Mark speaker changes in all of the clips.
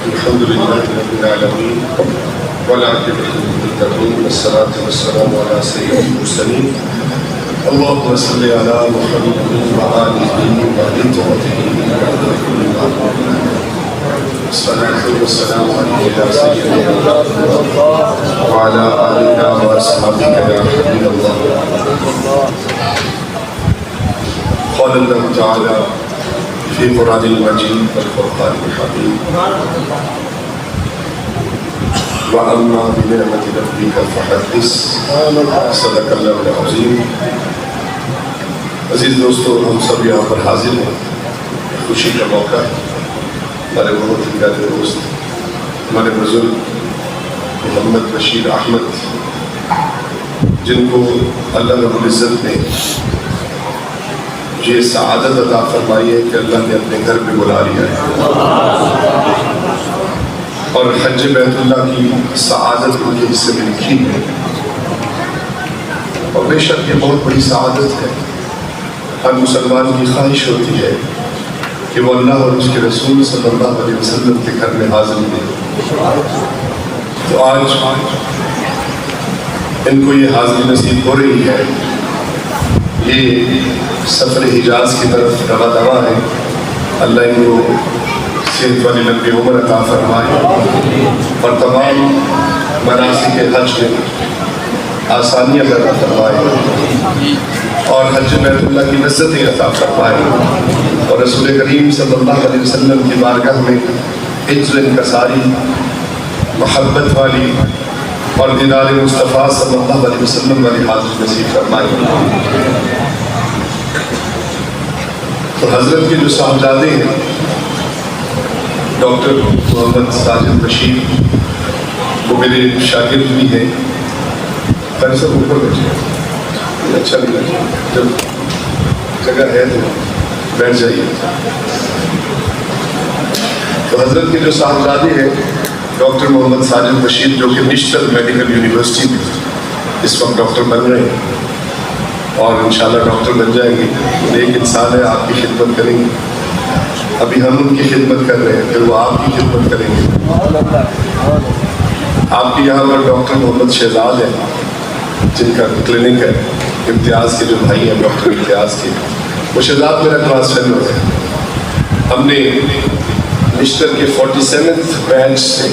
Speaker 1: الحمد لله رب العالمين والعاقبة للمتقين والصلاة والسلام على سيد المرسلين اللهم صل على محمد وآله وعترته الصلاة والسلام عليك يا سيدنا وعلى آلك وأصحابك يا حبيب الله. قال الله تعالى في قرآن المجيد والفرقان الحميد وأما بنعمة ربك فحدث صدق اللہ العظیم. عزیز دوستو، ہم سب یہاں پر حاضر ہیں. خوشی کا موقع ہے. ہمارے بہت ہی پیارے دوست ہمارے بزرگ محمد بشیر احمد، جن کو اللہ رب العزت نے یہ سعادت عطا فرمائی ہے کہ اللہ نے اپنے گھر پہ بلا لیا ہے، اور حج بیت اللہ کی سعادت ان کے حصے میں لکھی ہے. اور بے شک یہ بہت بڑی سعادت ہے. ہر مسلمان کی خواہش ہوتی ہے کہ وہ اللہ اور اس کے رسول صلی اللہ علیہ وسلم کے گھر میں حاضر دے. تو آج ان کو یہ حاضری نصیب ہو رہی ہے. یہ سفر حجاز کی طرف رواں دوا ہے. اللہ ان کو صحت والی لمبی عمر عطا فرمائے اور تمام مناسک حج میں آسانیاں عطا فرمائے اور حج بیت اللہ کی لذتیں عطا فرمائے اور رسول کریم صلی اللہ علیہ وسلم کی بارگاہ میں عز و انکساری محبت والی اور دیدار مصطفیٰ صلی اللہ علیہ وسلم والی حاضری نصیب فرمائے. تو حضرت کے جو صاحبزادے ہیں ڈاکٹر محمد ساجد بشیر، وہ میرے شاگرد بھی ہیں. پہلے سب اوپر بیٹھے، اچھا نہیں لگتا، جب جگہ ہے تو بیٹھ جائیے. تو حضرت کے جو صاحبزادے ہیں ڈاکٹر محمد ساجد بشیر، جو کہ نشتر میڈیکل یونیورسٹی میں اس وقت ڈاکٹر بن رہے ہیں اور انشاءاللہ ڈاکٹر بن جائیں گے. ایک انسان ہے، آپ کی خدمت کریں گے. ابھی ہم ان کی خدمت کر رہے ہیں، پھر وہ آپ کی خدمت کریں گے. آپ کے یہاں پر ڈاکٹر محمد شہزاد ہیں، جن کا کلینک ہے امتیاز کے جو بھائی ہیں ڈاکٹر امتیاز کے. وہ شہزاد میرا کلاس فیلو ہے. ہم نے نشتر کے 47th بینچ سے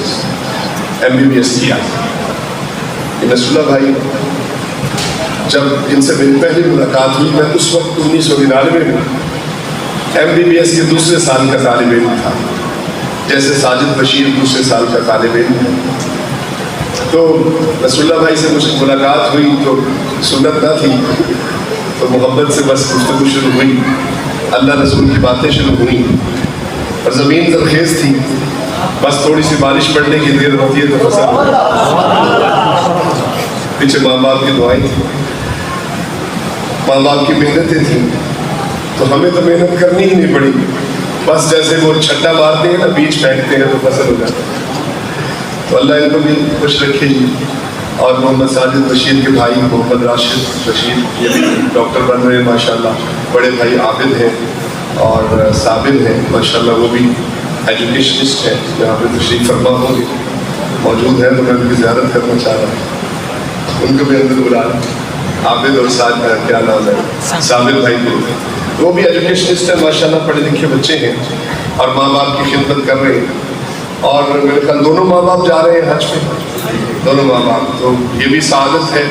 Speaker 1: MBBS کیا. یہ نصر اللہ بھائی، جب ان سے میری پہلی ملاقات ہوئی، میں اس وقت 1999 میں MBBS کے دوسرے سال کا طالب علم تھا، جیسے ساجد بشیر دوسرے سال کا طالب علم ہے. تو نصر اللہ بھائی سے مجھے ملاقات ہوئی تو سنت نہ تھی، تو محبت سے بس گفتگو شروع ہوئی، اللہ رسول کی باتیں شروع ہوئیں اور زمین زرخیز تھی. بس تھوڑی سی بارش پڑنے کی دیر ہوتی ہے تو فصل ہو جاتا. پیچھے ماں باپ کی دعائیں تھیں، ماں باپ کی محنتیں تھیں، تو ہمیں تو محنت کرنی ہی نہیں پڑی. بس جیسے وہ چھٹا مارتے ہیں نا، بیج پھینکتے ہیں تو فصل ہو جاتا ہے. تو اللہ ان کو بھی خوش رکھے جی. اور محمد ساجد بشیر کے بھائی محمد راشد بشیر، یہ بھی ڈاکٹر بن رہے ہیں ماشاءاللہ. بڑے بھائی عابد ہیں اور صابر ہیں ماشاءاللہ، وہ بھی ایجوکیشنسٹ ہیں. یہاں پہ تشریف فرما ہوں گے، موجود ہیں تو میں ان کی زیارت کرنا چاہ رہا ہوں. ان کو بھی اندر بلا رہا ہوں. عابد اور کیا نام ہے، صابر بھائی بھی، وہ بھی ایجوکیشنسٹ ہیں ماشاءاللہ، پڑھے لکھے بچے ہیں اور ماں باپ کی خدمت کر رہے ہیں. اور میرے خیال دونوں ماں باپ جا رہے ہیں حج پہ، دونوں ماں باپ. تو یہ بھی سعادت ہے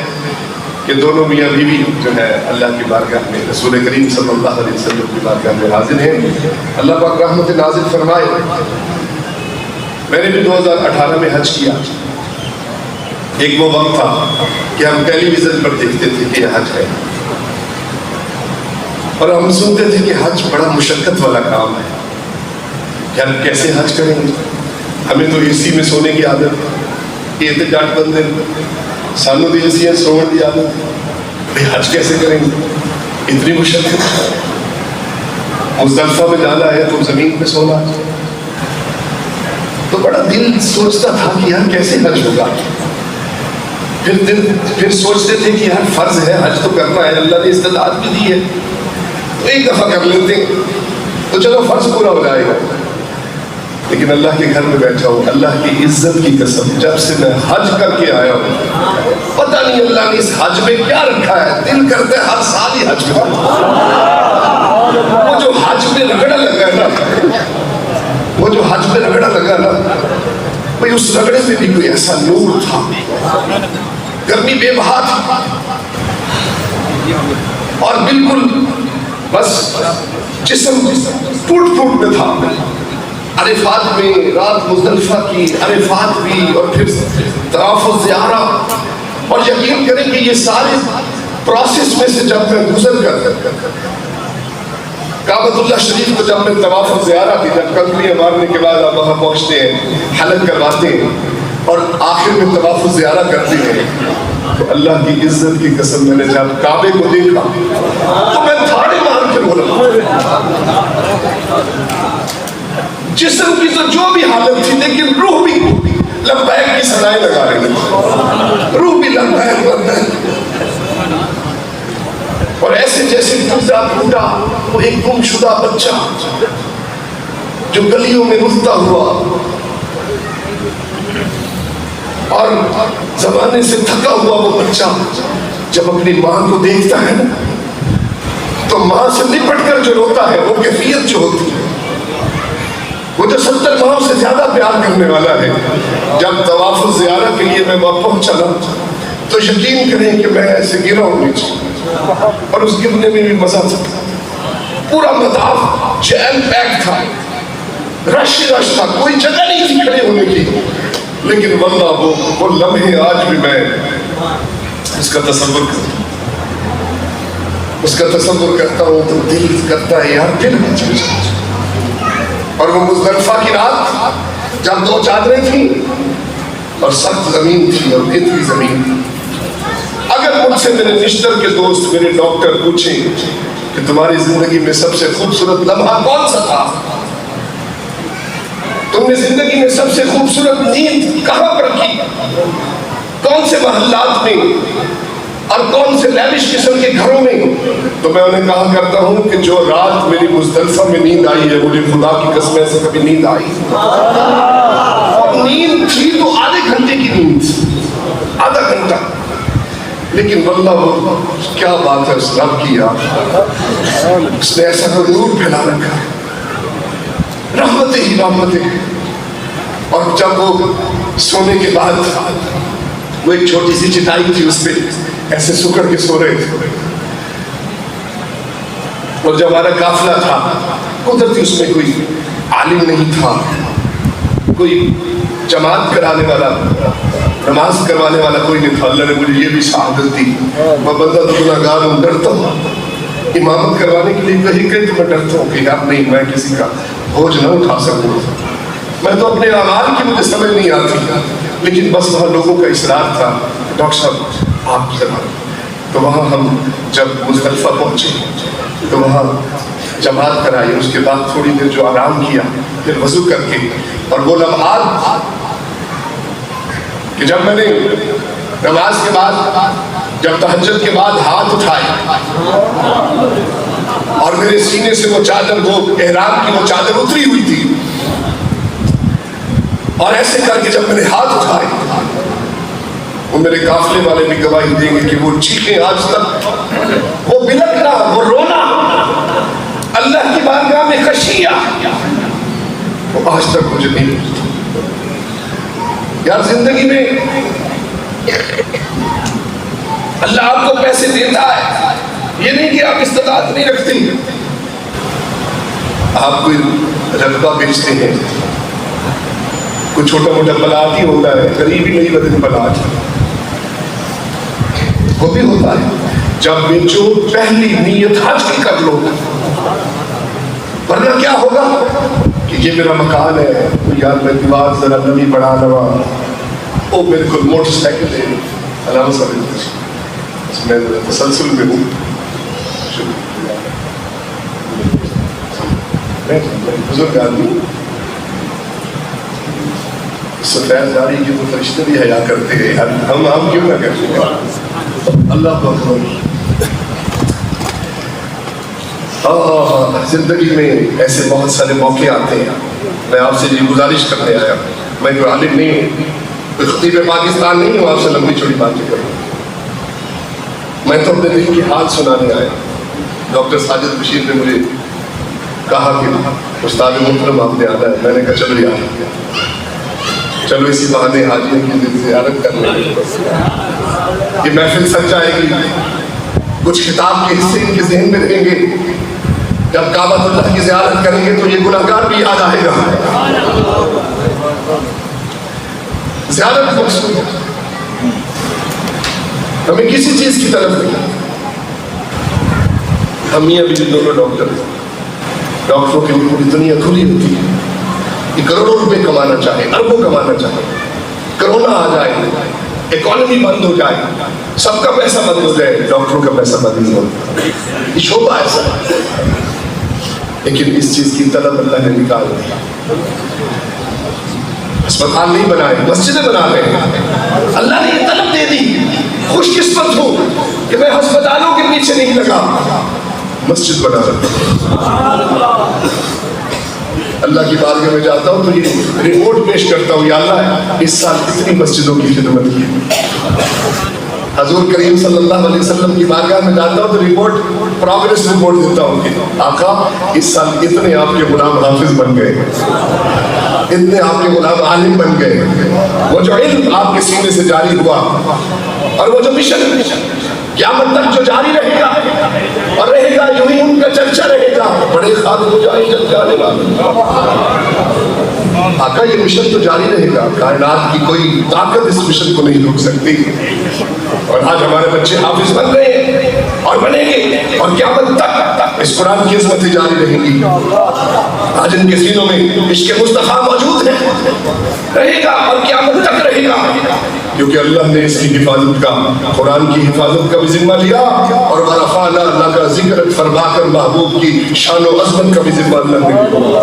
Speaker 1: کہ دونوں میاں بیوی جو ہے اللہ کی بارگاہ میں، رسول کریم صلی اللہ علیہ وسلم کی بارگاہ میں حاضر ہیں. اللہ پاک رحمت نازل فرمائے. میں نے بھی 2018 میں حج کیا. ایک وہ وقت تھا کہ ہم ٹیلی ویژن پر دیکھتے تھے کہ یہ حج ہے، اور ہم سنتے تھے کہ حج بڑا مشقت والا کام ہے کہ ہم کیسے حج کریں گے. ہمیں تو اسی میں سونے کی عادت، احتجاج بندے سانو دی اسی سونے کی عادت. بھائی حج کیسے کریں گے، اتنی مشقت. مزدلفہ میں جانا ہے تو زمین پہ سونا. تو بڑا دل سوچتا تھا کہ یار کیسے حج ہوگا. پھر سوچتے تھے کہ یار فرض ہے، حج تو کرنا ہے، اللہ نے استطاعت بھی دی ہے تو ایک دفعہ کر لیتے تو چلو فرض پورا ہو جائے گا. لیکن اللہ کے گھر میں بیٹھا ہوں، اللہ کی عزت کی قسم جب سے میں حج کر کے آیا ہوں پتہ نہیں اللہ نے اس حج میں کیا رکھا ہے، دل کرتے ہر سال ہی حج میں وہ جو حج میں رگڑا لگا نا، وہ جو حج میں رگڑا لگا نا بھئی اس رگڑے میں بھی کوئی ایسا نور تھا، گرمی بے بہا تھی اور بالکل بس جسم ٹوٹ ٹوٹ میں تھا۔ عرفات میں رات مزدلفہ کی، عرفات بھی، اور پھر طواف الزیارہ، اور یقین کریں کہ یہ سارے پروسیس میں سے جب میں گزر کر کعبۃ اللہ شریف کو جب میں طواف الزیارہ کی، جب کنکریاں مارنے کے بعد آپ وہاں پہنچتے ہیں، حلق کرواتے ہیں اور آخر میں طواف الزیارہ کرتے ہیں، تو اللہ کی عزت کی قسم میں نے جب کعبے کو دیکھا تو میں تھاڑے مار کے بولا، جسم کی تو جو بھی حالت تھی لیکن روح بھی لبیک کی صدائیں لگا رہی تھی، روح بھی لبیک لبیک، اور ایسے جیسے ٹوٹا پھوٹا وہ ایک گم شدہ بچہ جو گلیوں میں رلتا ہوا اور زمانے سے تھکا ہوا وہ بچہ جب اپنی ماں کو دیکھتا ہے نا تو ماں سے لپٹ کر جو روتا ہے وہ کیفیت جو ہوتی ہے، وہ جو 70 ماہوں سے زیادہ پیار کرنے والا ہے، جب طواف الزیارہ کے لیے میں وہاں پہنچا نا تو یقین کریں کہ میں ایسے گرا ہوں نیچے، اور اس گرنے میں بھی مزہ تھا، پورا مطاف جیم پیک تھا، رش رش تھا، کوئی جگہ نہیں تھی کھڑے ہونے کی، لیکن واللہ وہ لمحے آج بھی میں اس کا تصور کرتا ہوں تو دل کرتا ہے یار دل میں چل جائے۔ اور وہ مزدلفہ کی رات جب 2 چادریں تھیں اور سخت زمین تھی اور ریتلی زمین تھی، اگر مجھ سے میرے نشتر کے دوست میرے ڈاکٹر پوچھیں کہ تمہاری زندگی میں سب سے خوبصورت لمحہ کون سا تھا، تم نے زندگی میں سب سے خوبصورت نیند کہاں پر کی، کون سے محلات میں اور کون سے لیوش قسم کے گھروں میں، تو میں انہیں کہا کرتا ہوں کہ جو رات میری مزدلفہ میں نیند آئی ہے مجھے خدا کی قسم سے کبھی نیند آئی، اور نیند تھی تو آدھے گھنٹے کی نیند، آدھا گھنٹہ، لیکن واللہ وہ کیا بات ہے اس رب کی یار، اس نے ایسا کوئی نور پھیلا رکھا ہے، رحمتیں ہی رحمتیں۔ اور جب وہ سونے کے بعد وہ ایک چھوٹی سی چٹائی تھی اس پہ ایسے سکڑ کے سو رہے تھے، اور جب ہمارا قافلہ تھا قدرتی اس میں کوئی عالم نہیں تھا، کوئی جماعت کرانے والا نماز کروانے والا کوئی نہیں تھا، اللہ نے مجھے یہ بھی شہادت دی، میں بندہ تو گناہگار ہوں، ڈرتا ہوں، امامت کروانے کے لیے کہیں کہیں تو میں ڈرتا ہوں کہ یار نہیں میں کسی کا بوجھ نہ اٹھا سکوں، میں تو اپنے اعمال کی مجھے سمجھ نہیں آتی، لیکن بس وہاں لوگوں کا اصرار تھا ڈاکٹر صاحب آپ ذرا، تو وہاں ہم جب مزدلفہ پہنچے تو وہاں جماعت کرائی، اس کے بعد تھوڑی دیر جو آرام کیا، پھر وضو کر کے، اور وہ لمحات کہ جب میں نے نماز کے بعد جب تہجد کے بعد ہاتھ اٹھائے اور میرے سینے سے وہ چادر، وہ احرام کی وہ چادر اتری ہوئی تھی، اور ایسے کر کے جب میں نے ہاتھ اٹھائے، وہ میرے قافلے والے بھی گواہی دیں گے کہ وہ چیخیں آج تک، وہ بلکنا، وہ رونا، اللہ کی بارگاہ میں خشیہ، وہ آج تک مجھے نہیں ملتا۔ یار زندگی میں اللہ آپ کو پیسے دیتا ہے، یہ نہیں کہ آپ استطاعت نہیں رکھتے، آپ کوئی رقبہ بیچتے ہیں، کوئی چھوٹا موٹا پلاٹ ہی ہوتا ہے، غریب ہی نہیں بدن پلاٹ، وہ بھی ہوتا ہے، جب بیچو پہلی نیت حج کی کر لو، ورنہ کیا ہوگا کہ یہ میرا مکان ہے، یار میں دیوار ذرا نمی بڑھا لوا، او میرے کو موٹر سائیکل ہے، علامہ صاحب میں تسلسل میں ہوں، میں بزرگ آدمی، سفید داڑھی کی تو فرشتے بھی حیا کرتے ہیں، ہم کیوں نہ کرتے ہیں، اللہ اکبر۔ زندگی میں ایسے بہت سارے موقع آتے ہیں میں آپ سے یہ گزارش کرنے آیا، میں کوئی عالم نہیں ہوں، کوئی خطیب پاکستان نہیں ہوں آپ سے لمبی چوڑی باتیں کروں، میں تو اپنے دل کی حال سنانے آیا۔ ڈاکٹر ساجد بشیر نے مجھے کہا کہ استاد محترم آپ نے آنا ہے، میں نے کہا چلو یار، چلو اسی بہانے حاجیوں کی زیارت کر لیں، یہ محفل سج جائے گی، کچھ خطاب کے حصے ان کے ذہن میں رہیں گے، جب کعبۃ اللہ کی زیارت کریں گے تو یہ گناہگار بھی یاد آئے گا۔ زیارت مقصود ہے، ہمیں کسی چیز کی طرف نہیں، ہم یہ ابھی دونوں ڈاکٹر ہیں، ڈاکٹروں کے لیے پوری دنیا کھلی ہوتی ہے، یہ کروڑوں روپے کمانا چاہے، اربوں کمانا چاہے، کرونا آ جائے، اکانومی بند ہو جائے، سب کا پیسہ بند ہو جائے، ڈاکٹروں کا پیسہ بند نہیں ہوتا، یہ شعبہ ایسا ہے، لیکن اس چیز کی طلب اللہ نے نکال دی۔ اسپتال نہیں بنائے، مسجدیں بنا رہے ہیں، اللہ نے یہ طلب دے دی۔ خوش قسمت ہوں کہ میں ہسپتالوں کے پیچھے نہیں لگا، مسجد بنا رہا ہوں۔ اللہ کی بارگاہ میں جاتا ہوں تو یہ رپورٹ پیش کرتا ہوں، یا اللہ اس سال کتنی مسجدوں کی خدمت کی۔ حضور کریم صلی اللہ علیہ وسلم کی بارگاہ میں جاتا ہوں تو رپورٹ، پروگریس رپورٹ دیتا ہوں کہ آقا اس سال اتنے آپ کے غلام حافظ بن گئے، اتنے آپ کے غلام عالم بن گئے، وہ جو علم آپ کے سینے سے جاری ہوا اور وہ جو مشن قیامت تک جو جاری رہے گا اور رہے گا، یوں ہی ان کا چرچا رہے گا، بڑے خادم ہو جائیں جل جانے والے۔ آقا یہ مشن تو جاری رہے گا، کائنات کی کوئی طاقت اس مشن کو نہیں روک سکتی، اور آج ہمارے بچے حافظ بن رہے ہیں اور بنیں گے، اور قیامت تک اس قرآن کی عظمتیں جاری رہیں گی۔ آج ان کے سینوں میں عشق مصطفیٰ موجود ہے، رہے گا اور قیامت تک رہے گا، کیونکہ اللہ نے اس کی حفاظت کا، قرآن کی حفاظت کا بھی ذمہ لیا، اور ورفعنا لک ذکرک فرما کر محبوب کی شان و عظمت کا بھی ذمہ اللہ نے لیا۔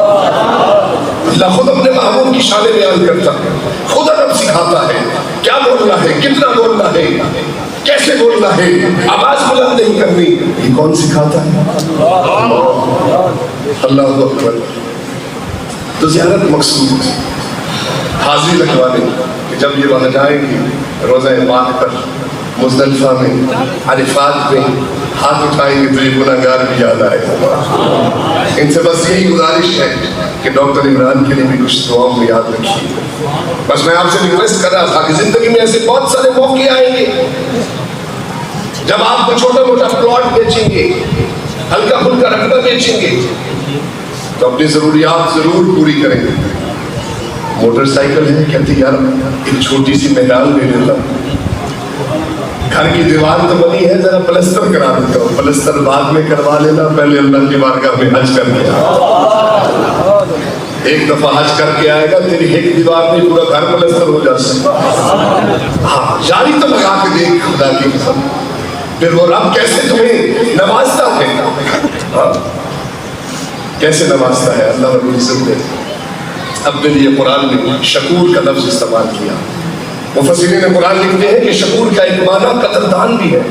Speaker 1: اللہ خود اپنے محبوب کی شان بیان کرتا ہے، خود ادب سکھاتا ہے، کیا بولنا ہے، کتنا بولنا ہے، کیسے بولنا ہے، آواز بلند نہیں کرنی، یہ کون سکھاتا ہے؟ اللہ اکبر۔ تو زیارت مقصود ہے، حاضری لگوانے کہ جب یہ وہاں جائیں گے روزہ پاک پر، مزدلفہ میں، عرفات میں ہاتھ اٹھائیں گے تو یہ گناہگار بھی یاد آئے گا۔ ان سے بس یہی گزارش ہے کہ ڈاکٹر عمران کے لیے بھی کچھ دعاؤں میں یاد رکھیے۔ بس میں آپ سے ریکویسٹ کر رہا تھا کہ زندگی میں ایسے بہت سارے موقع آئیں گے جب آپ کو چھوٹا موٹا پلاٹ بیچیں گے، ہلکا پھلکا رقبہ بیچیں گے، تو اپنی ضروریات ضرور پوری کریں گے۔ موٹر سائیکل ہے، کہتی یار ایک چھوٹی سی محراب لے لیتا ہوں، گھر کی دیوار تو بنی ہے، ذرا پلستر کرا دیتا ہوں، پلستر بعد میں کروا لینا، پہلے اللہ کی بارگاہ میں حج کر کے آ، ایک دفعہ حج کر کے آئے گا، تیری ایک دیوار میں پورا گھر پلستر ہو جاتا ہے۔ ہاں جاری تو لگا کے دیکھ خدا کی قسم، پھر وہ رب کیسے تمہیں نوازتا ہے، کیسے نوازتا ہے اللہ رب العزت نے۔ اب کے لیے قرآن میں شکور کا لفظ استعمال کیا، مفسرین قرآن لکھتے ہیں کہ شکور کا ایک معنی قدردان بھی ہے،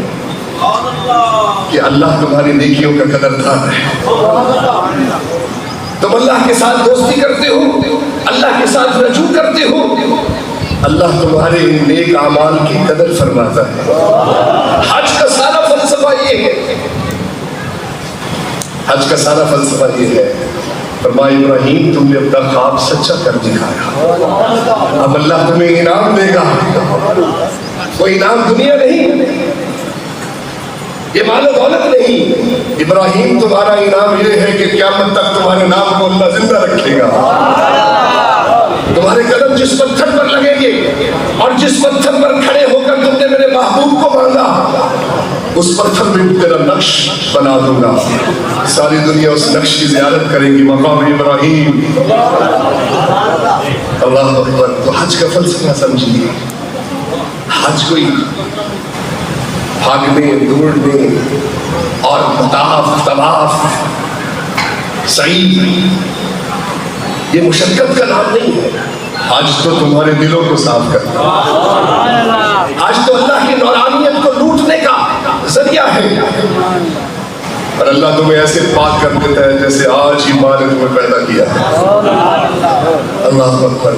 Speaker 1: کہ اللہ تمہاری نیکیوں کا قدردان ہے۔ تم اللہ کے ساتھ دوستی کرتے ہو، اللہ کے ساتھ رجوع کرتے ہو، اللہ تمہارے ان نیک اعمال کی قدر فرماتا ہے۔ حج کا سارا فلسفہ یہ ہے، حج کا سارا فلسفہ یہ ہے، فرمایا ابراہیم تم نے اپنا خواب سچا کر دکھایا، اب اللہ تمہیں انعام دے گا، وہ انعام دنیا نہیں، یہ مال و دولت نہیں، ابراہیم تمہارا انعام یہ ہے کہ قیامت تک تمہارے نام کو اللہ زندہ رکھے گا۔ تمہارے قدم جس پتھر پر لگیں گے اور جس پتھر پر کھڑے ہو کر تم نے میرے محبوب کو مانگا، اس پتھر میں تیرا نقش بنا دوں گا، ساری دنیا اس نقش کی زیارت کریں گی، مقام ابراہیم۔ اللہ اکبر۔ تو حج کا فلسفہ سمجھیے، حج کوئی بھاگنے دوڑنے اور طواف سعی، یہ مشقت کا نام نہیں ہے، حج تو تمہارے دلوں کو صاف کرتا ہے، حج تو اللہ کی نورانیت کو لوٹنے کا ذریعہ ہے۔ اور اللہ تمہیں ایسے پاک کر دیتا ہے جیسے آج ہی ماں نے تمہیں پیدا کیا ہے۔ اللہ اکبر۔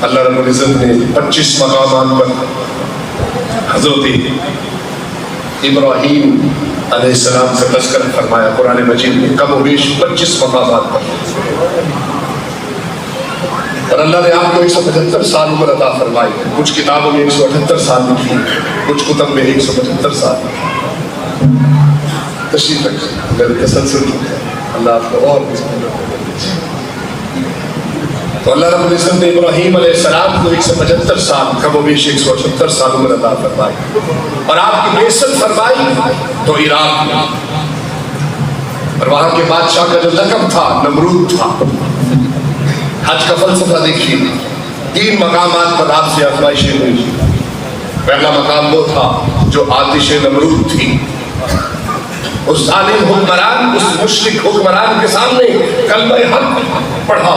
Speaker 1: اللہ رب العزت نے 25 مقامات پر حضرت ابراہیم علیہ السلام کا تذکرہ فرمایا قرآن مجید میں، کم و بیش 25 مقامات پر۔ اور اللہ نے آپ کو 175 سال عمر عطا فرمائی ہے۔ کچھ کتابوں میں 178 سال لکھی، کچھ کتب میں 175 سال۔ تشریف رکھیں، میرے تسلسل ہے، اللہ آپ کو اور تو اللہ رب العزت نے ابراہیم علیہ السلام کو 175 سال، کم و بیش 178 سال عمر عطا فرمائی، اور آپ کی بعثت فرمائی تو عراق میں، اور وہاں کے بادشاہ کا جو لقب تھا نمرود تھا۔ حج کا فلسفہ دیکھیے، 3 مقامات پر آپ سے آزمائشیں ہوئی۔ پہلا مقام وہ تھا جو آتش نمرود تھی، اس ظالم حکمران، اس مشرک حکمران کے سامنے کلمہ حق پڑھا۔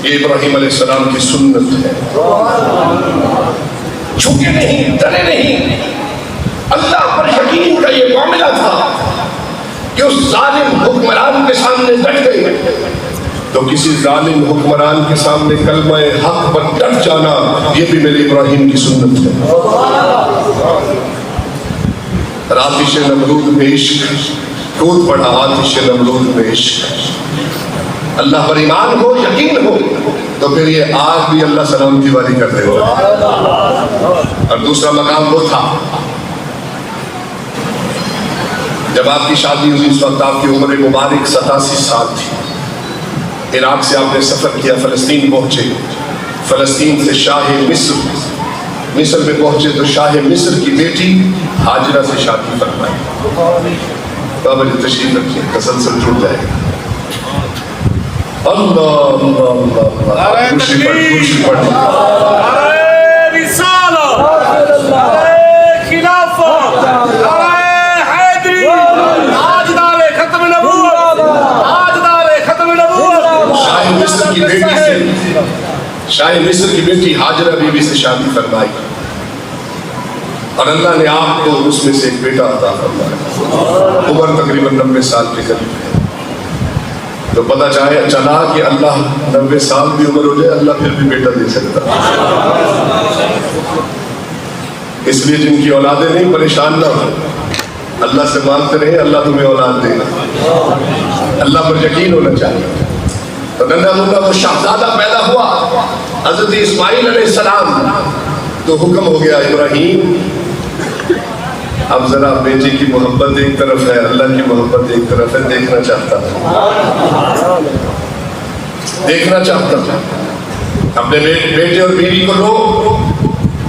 Speaker 1: یہ ابراہیم علیہ السلام کی سنت ہے، جھکے نہیں، ڈرے نہیں۔ اللہ پر یقین کا یہ معاملہ تھا کہ اس ظالم حکمران کے سامنے ڈٹ گئے، تو کسی ظالم حکمران کے سامنے کلمہ حق پر ڈٹ جانا یہ بھی میرے ابراہیم کی سنت ہے۔ آتش نمرود میں عشق، کود پڑا آتش نمرود میں عشق۔ اللہ پر ایمان ہو، یقین ہو، تو پھر یہ آگ بھی اللہ سلامتی والی کر دے گا۔ اور دوسرا مقام وہ تھا جب آپ کی شادی ہوئی، اس وقت آپ کی عمر مبارک 87 سال تھی۔ عراق سے آپ نے سفر کیا، فلسطین پہنچے، فلسطین سے شاہ مصر میں پہنچے تو شاہ مصر کی بیٹی ہاجرہ سے شادی فرمائی۔ بابا جی تشریف رکھیے، تسلسل ٹوٹ جائے گا۔ اللہ اللہ اللہ اللہ، خوشی پڑھ شاہ مصر کی بیٹی ہاجرہ بیوی سے شادی فرمائی، اور اللہ نے آپ کو اس میں سے ایک بیٹا عطا فرمایا۔ عمر تقریباً 90 سال کے قریب ہے، تو پتہ چلا کہ اللہ 90 سال بھی عمر ہو جائے اللہ پھر بھی بیٹا دے سکتا۔ اس لیے جن کی اولادیں نہیں پریشان نہ ہو، اللہ سے مانگتے رہے اللہ تمہیں اولاد دے گا۔ اللہ پر یقین ہونا چاہیے۔ تو ننھا منھا وہ شہزادہ پیدا ہوا حضرت اسماعیل علیہ السلام، تو حکم ہو گیا ابراہیم اب ذرا بیٹے کی محبت ایک طرف ہے، اللہ کی محبت ایک طرف ہے، دیکھنا چاہتا تھا، دیکھنا چاہتا تھا۔ اپنے بیٹے اور بیوی کو لو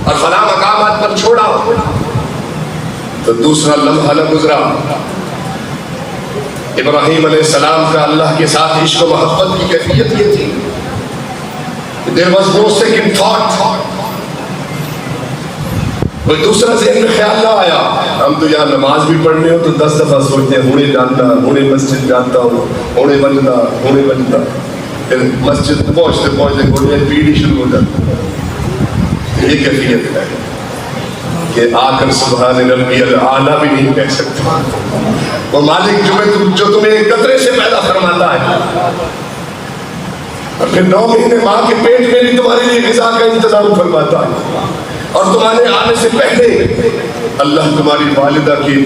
Speaker 1: اور فلاں مقامات پر چھوڑا، تو دوسرا لمحہ نہ گزرا، ابراہیم علیہ السلام کا اللہ کے ساتھ عشق و محبت کی کیفیت یہ تھی، there was no second thought، کوئی دوسرا ذہن میں خیال نہ آیا۔ ہم تو یہاں نماز بھی پڑھنے ہو تو 10 دفعہ سوچتے ہیں ہونے جانتا، ہونے مسجد جانتا ہوں، ہونے بنتا، پھر مسجد پہنچتے گھوڑے پیڑھی شروع ہو جاتی۔ یہ کیفیت ہے کہ آ کر سبحان ربی الاعلیٰ بھی نہیں کہہ سکتے۔ وہ مالک جو تمہیں ایک قطرے سے پیدا فرماتا ہے، اور پھر 9 مہینے ماں کے پیٹ میں بھی تمہارے لیے غذا کا انتظام فرماتا ہے، اور تمہارے آنے سے پہلے اللہ تمہاری والدہ کی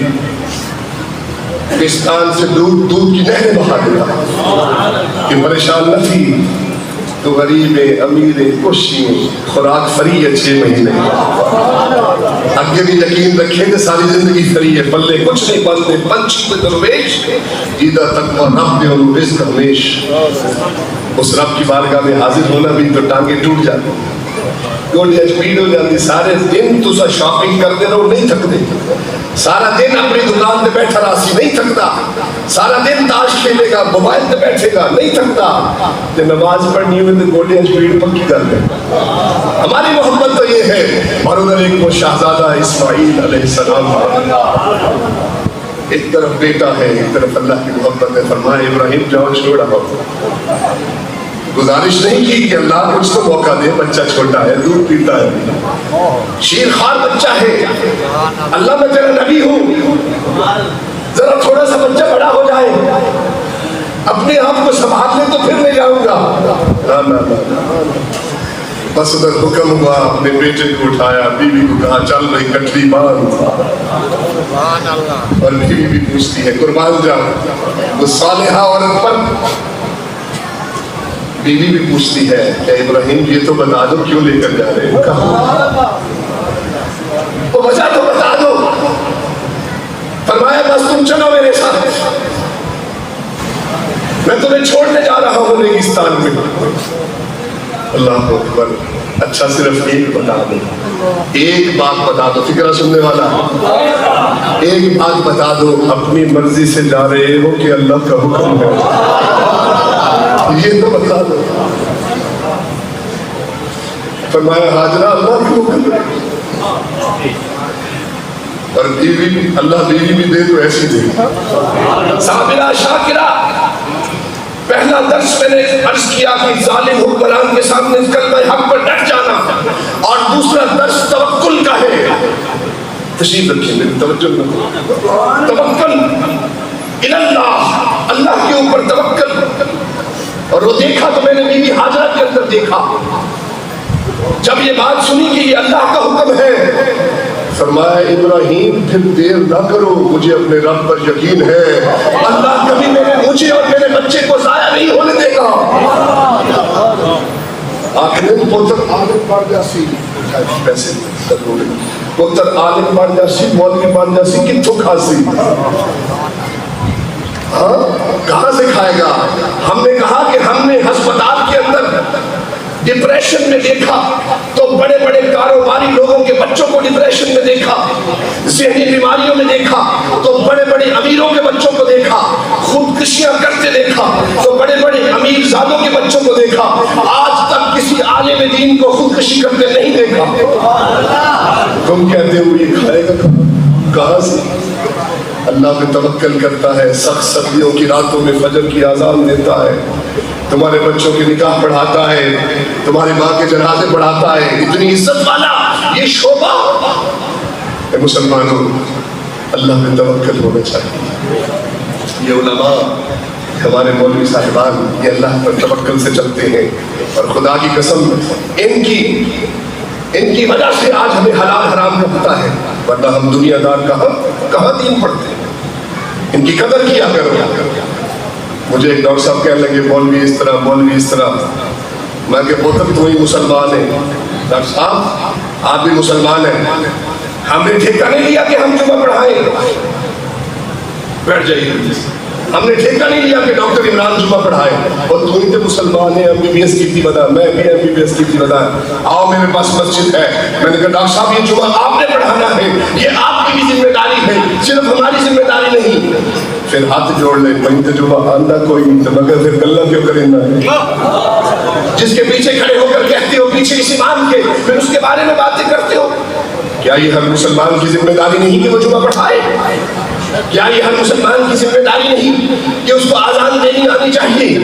Speaker 1: پستان سے دودھ کی نہریں بہا دیتا کہ پریشان نہ تھی تو غریبیں امیریں خوشیاں خوراک فری ہے 6 مہینے، آگے بھی یقین رکھیں کہ ساری زندگی فری ہے، پلے کچھ نہیں پلتے، پنچھی پہ درویش جیدہ تقوی رب دے انہوں رزق ہمیش۔ اس رب کی بارگاہ میں حاضر ہونا بھی تو ٹانگیں ٹوٹ جاتی، گوڑیاں سپیڈ ہو جاتی، سارے دن تو سا شاپنگ کرتے رہو نہیں تھکتے، سارا دن اپنی دکان پہ بیٹھا راسی نہیں تھکتا، سارا دن تاش کھیلے گا، موبائل پہ بیٹھے گا نہیں تھکتا، تو نماز پڑھنی ہوئی تو گوڑیاں سپیڈ پکی کر دیں۔ ہماری محبت تو یہ ہے۔ اور ادھر ایک وہ شہزادہ اسماعیل علیہ السلام، ایک طرف بیٹا ہے ایک طرف اللہ کی محبت ہے، فرمایا ابراہیم جاؤ چھوڑا ہو، گزارش نہیں کی کہ اللہ مجھ کو موقع دے، بچہ چھوٹا ہے دودھ پیتا ہے، شیر خوار بچہ ہے، اللہ میں تیرا نبی ہوں،
Speaker 2: ذرا تھوڑا سا بچہ بڑا ہو جائے, اپنے آپ کو سنبھال لے تو پھر میں جاؤں گا.
Speaker 1: بس ادھر حکم ہوا, اپنے بیٹے کو اٹھایا, بیوی کو کہا چل رہی کٹری باندھ, اور بیوی بھی پوچھتی ہے قربان جاؤ. وہ صالحہ عورت پر بیوی بھی پوچھتی ہے کہ ابراہیم یہ تو بتا دو کیوں لے کر جا رہے ہیں,
Speaker 2: وہ وجہ تو بتا دو. فرمایا بس تم چلو میرے ساتھ, میں تمہیں چھوڑنے جا رہا ہوں ریگستان میں.
Speaker 1: اللہ اکبر. اچھا صرف ایک بتا دو, ایک بات بتا دو, فکرہ سننے والا, ایک بات بتا دو, اپنی مرضی سے جا رہے ہو کہ اللہ کا حکم ہے, یہ تو بتا دو. فرمایا ہاجرہ اللہ کا حکم ہے, اور بیوی بھی, اللہ بیوی بھی دے تو ایسی دے.
Speaker 2: صابرہ شاکرہ. پہلا درس میں نے عرض کیا کہ ظالم حکمران کے سامنے کلمہ حق پر ڈٹ جانا, اور دوسرا درس توکل کا ہے. تشریف رکھیں, میری توجہ رکھو. توکل اللہ, اللہ کے اوپر توکل. اور وہ دیکھا تو میں نے بیوی ہاجرہ کے اندر دیکھا, جب یہ بات سنی کہ یہ اللہ کا حکم ہے,
Speaker 1: فرمایا ابراہیم پھر دیر نہ کرو, مجھے اپنے رب پر یقین ہے,
Speaker 2: اللہ کبھی مجھے اور میرے بچے کو ضائع نہیں ہونے دے گا.
Speaker 1: آخر پتر عالم بن جاسی, پیسے پتر عالم بن جاسی, مولوی بن جاسی, کتوں کھاسی, ہاں کہاں سے کھائے گا.
Speaker 2: ہم نے کہا کہ ہم نے ہسپتال کے اندر ڈپریشن میں دیکھا تو بڑے بڑے کاروباری لوگوں کے بچوں کو ڈپریشن میں دیکھا, ذہنی بیماریوں میں دیکھا تو بڑے بڑے امیروں کے بچوں کو دیکھا, خودکشیاں کرتے دیکھا تو بڑے بڑے امیر زادوں کے بچوں کو دیکھا, آج تک کسی عالم دین کو خودکشی کرتے نہیں دیکھا.
Speaker 1: تم کہتے ہو یہ کھائے گا کہاں سے؟ اللہ پہ توکل کرتا ہے, سخت سردیوں کی راتوں میں فجر کی اذان دیتا ہے, تمہارے بچوں کے نکاح پڑھاتا ہے, تمہاری ماں کے جنازے پڑھاتا ہے.
Speaker 2: اتنی عزت والا یہ شعبہ.
Speaker 1: اے مسلمانوں, اللہ پہ توکل ہونا چاہیے. یہ علماء, ہمارے مولوی صاحبان, یہ اللہ پر توکل سے چلتے ہیں, اور خدا کی قسم ان کی وجہ سے آج ہمیں حلال حرام کا پتہ ہے, ورنہ ہم دنیا دار کہاں دین پڑھتے ہیں. ان کی قدر کیا کرو. مجھے ایک ڈاکٹر صاحب کہنے لگے مولوی اس طرح, مولوی اس طرح. میں کہ پتر تو ہی مسلمان ہے. ڈاکٹر صاحب آپ بھی مسلمان ہیں,
Speaker 2: ہم نے ٹھیکہ نہیں لیا کہ ہم جمعہ پڑھائیں.
Speaker 1: بیٹھ جائیے.
Speaker 2: ہم نے ٹھیکہ نہیں لیا کہ ڈاکٹر عمران جمعہ پڑھائے.
Speaker 1: اور تم تو مسلمان ہیں, MBBS کی تھی بتا, میں بھی MBBS کی تھی بتا, آؤ میرے پاس مسجد ہے. میں نے کہا ڈاکٹر صاحب یہ جمعہ آپ نے پڑھانا ہے,
Speaker 2: یہ آپ کی بھی ذمہ داری ہے, صرف ہماری ذمہ داری نہیں.
Speaker 1: پھر ہاتھ جوڑ لے, میں تجربہ آندہ کوئی نہیں, تو مگر پھر گلہ کیوں کریں گا.
Speaker 2: جس کے پیچھے کھڑے ہو کر کہتے ہو پیچھے کسی امام کے, پھر اس کے بارے میں باتیں کرتے ہو.
Speaker 1: کیا یہ ہر مسلمان کی ذمہ داری نہیں کہ وہ جمعہ پڑھائے؟
Speaker 2: کیا یہ ہر مسلمان کی ذمہ داری نہیں کہ اس کو آزان دینی آنی چاہیے؟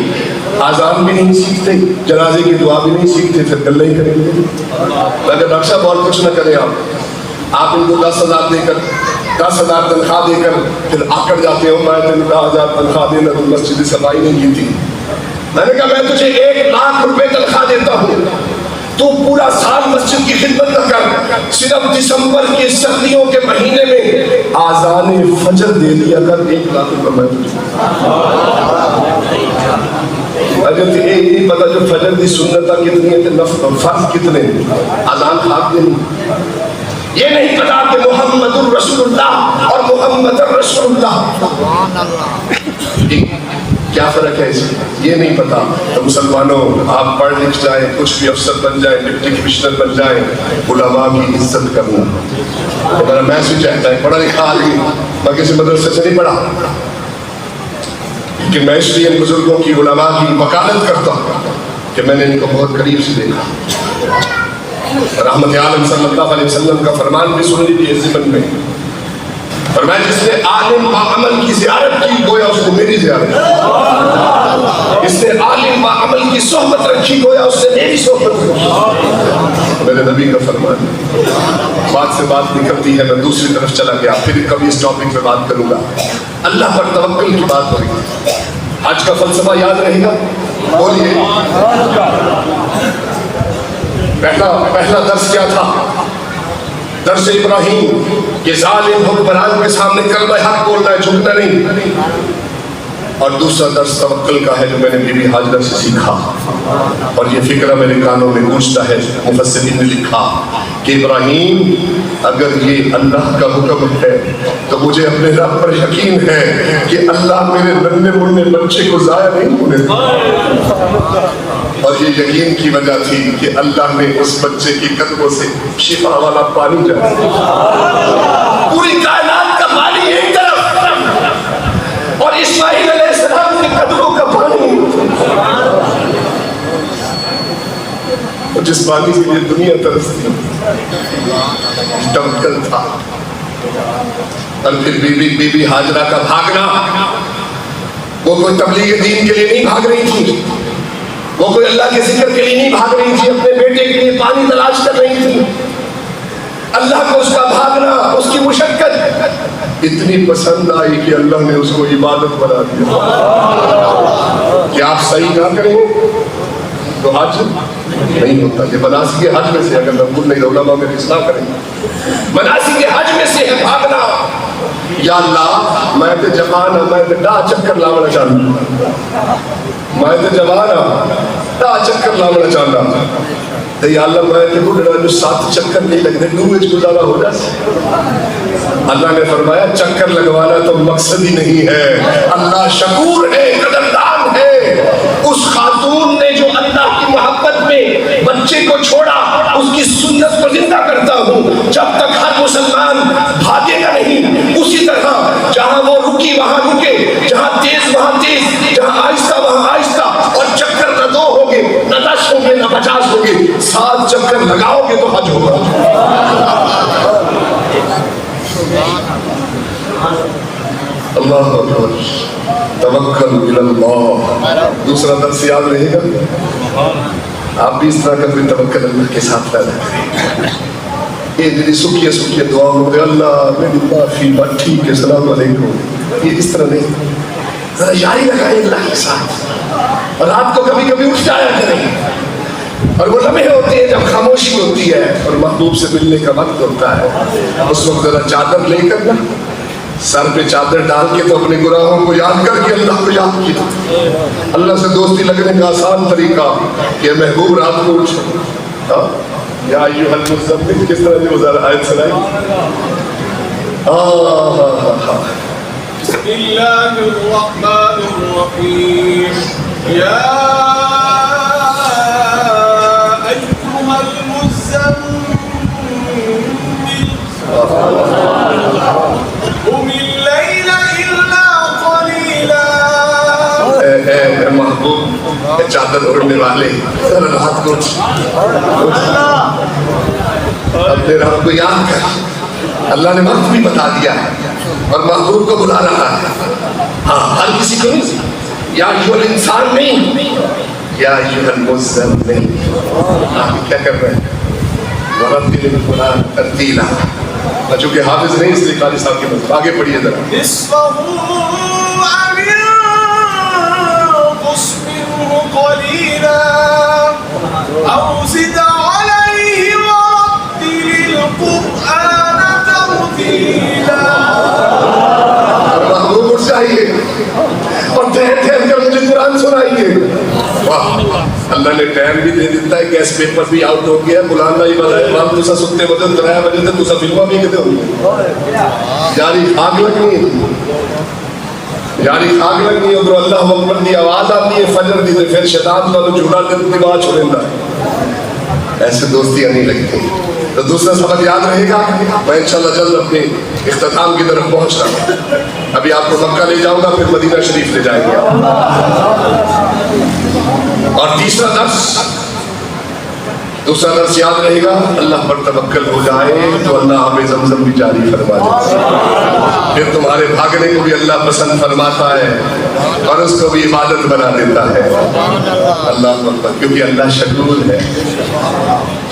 Speaker 1: آزان بھی نہیں سیکھتے, جنازے کی دعا بھی نہیں سیکھتے, پھر گلہ ہی کریں گے. مگر ڈاکٹر صاحب اور کچھ نہ کریں, آپ ان کو 10,000 دے کر, 10,000 تنخواہ دے کر پھر آکڑ جاتے ہو, میں 10,000 تنخواہ دینا تو مسجد صفائی نہیں کی تھی.
Speaker 2: میں نے کہا میں تجھے 1,00,000 روپے تنخواہ دیتا ہوں, تو پورا سال مسجد کی خدمت نہ کر, صرف دسمبر کے سردیوں کے مہینے میں
Speaker 1: آذان فجر دے دیا کر, 1,00,000 روپے میں تجھے. اگر تجھے یہ نہیں پتا جو فجر دی سنتہ کتنی ہے, فرض کتنے, آذان خاک دینی.
Speaker 2: یہ نہیں پتا کہ محمد الرسول اللہ اور محمد الرسول اللہ
Speaker 1: کیا فرق ہے اس میں, یہ نہیں پتا. تو مسلمانوں, آپ پڑھ لکھ جائیں, کچھ بھی افسر بن جائیں, ڈپٹی کمشنر بن جائیں, علماء کی عزت کرنا. ہمارا میسج چاہتا ہے, پڑھا لکھا آدمی, میں کسی مدرسے سے نہیں پڑھا, کہ میں اس لیے بزرگوں کی, علماء کی وکالت کرتا ہوں کہ میں نے ان کو بہت قریب سے دیکھا. رحمت عالم صلی اللہ علیہ وسلم کا فرمان بھی سن لیجیے اس زمن میں, فرمایا جس نے عالم با عمل کی زیارت کی گویا اس نے میری زیارت کی, اس نے عالم با عمل کی صحبت رکھی گویا اس نے میری صحبت رکھی. میرے نبی کا فرمان ہے. بات سے بات نکلتی ہے، میں دوسری طرف چلا گیا. پھر کبھی اس ٹاپک پہ بات کروں گا. اللہ پر توکل کی بات ہو رہی ہے. آج کا فلسفہ یاد رہے گا؟ بولیے. پہلا درس کیا تھا؟ درس ابراہیم کہ ظالم حکمران کے سامنے کلمہ حق بولنا ہے، جھکنا نہیں. اور دوسرا درس توکل کا ہے جو میں نے بی بی ہاجرہ سے سیکھا، اور یہ فکرہ میرے کانوں میں گونجتا ہے. مفسرین نے لکھا کہ ابراہیم اگر یہ اللہ کا حکم ہے تو مجھے اپنے رب پر یقین ہے کہ اللہ میرے ننھے منھے بچے کو ضائع نہیں ہونے دے. اور یہ یقین کی وجہ تھی کہ اللہ نے اس بچے کی قدموں سے شفا والا پانی جاری. پوری کائنات کا پانی ایک طرف اور اسماعیل علیہ السلام کے قدموں کا پانی، جس پانی کے لیے دنیا ترستی. توکل تھا. اور پھر بی بی ہاجرہ کا بھاگنا، وہ کوئی تبلیغ دین کے لیے نہیں بھاگ رہی تھی، وہ کوئی اللہ کے ذکر کے لیے نہیں بھاگ رہی تھی، اپنے بیٹے کے لیے پانی تلاش کر رہی تھی. اللہ کو اس کا بھاگنا، اس کی مشقت اتنی پسند آئی کہ اللہ نے اس کو عبادت بنا دیا. کہ آپ صحیح نہ کریں تو حج نہیں ہوتا. یہ مناسک حج میں سے، اگر میں بھول نہیں علماء میں اصلاح کریں، مناسک حج میں سے ہے بھاگنا. یا اللہ میں تو جوان ہوں، میں تو ڈا چکر لاونا چاہتا، میں تو جوان ہوں ڈا چکر لاونا چاہتا. یا اللہ میں تو بڑھڑا جو 7 چکر نہیں لگتے ڈوبے گزارا ہو جائے. اللہ نے فرمایا چکر لگوانا تو مقصد ہی نہیں ہے. اللہ شکور ہے، قدردان ہے. اس خاتون نے جو اللہ کی محبت میں بچے کو چھوڑا، اس کی سنت کو زندہ کرتا ہوں. جب تک ہر مسلمان بھاگے گا نہیں، اسی طرح جہاں وہ رکی وہاں رکے، جہاں تیز وہاں تیز، جہاں آہستہ وہاں آہستہ. اور چکر نہ 2 ہوگے، نہ 10 ہوگے، نہ 50 ہوگے، 7 چکر لگاؤ گے تو حج ہوگا. اللہ اکبر. توکل الی اللہ. دوسرا درس یاد رہے گا. آپ بھی اس طرح کا کوئی توکل اللہ کے ساتھ پیدا کریں. یہ دلی سکھیے سکھیے دعا ہو گئے اللہ میری معافی بات ٹھیک ہے السلام علیکم. یہ اس طرح نہیں. ذرا یاری لگائیں اللہ کے ساتھ. اور رات کو کبھی کبھی اٹھ جایا کریں. اور وہ لمحے ہوتے ہیں جب خاموشی ہوتی ہے اور محبوب سے ملنے کا وقت ہوتا ہے. اس وقت ذرا چادر لے کر نا، سر پہ چادر ڈال کے تو اپنے گناہوں کو یاد کر کے اللہ کو یاد کیا. اللہ سے دوستی لگنے کا آسان طریقہ کہ محبوب رات کو اٹھے. یا ایھا المزمل، کس طرح جو ذرا آیت سنائی.
Speaker 3: بسم اللہ الرحمن الرحیم. یا ایھا المزمل قم اللیل الا قلیلا.
Speaker 1: اے محبوب، اے چادر اوڑھنے والے، ذرا رات کو اپنے رب کو یاد کر. اللہ نے وقت بھی بتا دیا ہے اور محبوب کو بلا رہا ہے. ہاں ہر کسی کو نہیں. یا ایھا الانسان نہیں، یا ایھا المزمل. آپ کیا کر رہے ہیں؟ ورتل القرآن ترتیلا. چونکہ حافظ نہیں اس لیے قاری صاحب کے پاس آگے پڑھیے ذرا.
Speaker 3: نصفہ او انقص منہ قلیلا او زد علیہ ورتل القرآن ترتیلا.
Speaker 1: محبوب اٹھ جائیے اور ٹھہر ٹھہر کر مجھے قرآن سنائیے. واہ، اللہ نے ٹائم بھی دے دیتا ہے. گیس پیپر بھی آؤٹ ہو گیا. بلانا ہی بنا ہے بات تو ستے بجے 3 بجے تک تو فلمہ بھی کہتے ہوں یاری خاک لگنی ہے، یاری خاک لگنی ہے. ادھر اللہ اکبر دی آواز آتی ہے فجر دی، پھر شیطان کا جھولا دماغ چھوڑتا ہے. ایسے دوستیاں نہیں لگتی. تو دوسرا سبق یاد رہے گا. میں انشاءاللہ جلد اپنے اختتام کی طرف پہنچ رہا ہوں. ابھی آپ کو مکہ لے جاؤں گا، پھر مدینہ شریف لے جائیں گے. اور دوسرا درس یاد رہے گا. اللہ پر توکل ہو جائے تو اللہ ہمیں زمزم بھی جاری فرما دے. پھر تمہارے بھاگنے کو بھی اللہ پسند فرماتا ہے اور اس کو بھی عبادت بنا دیتا ہے. اللہ اکبر. کیونکہ اللہ شکور ہے.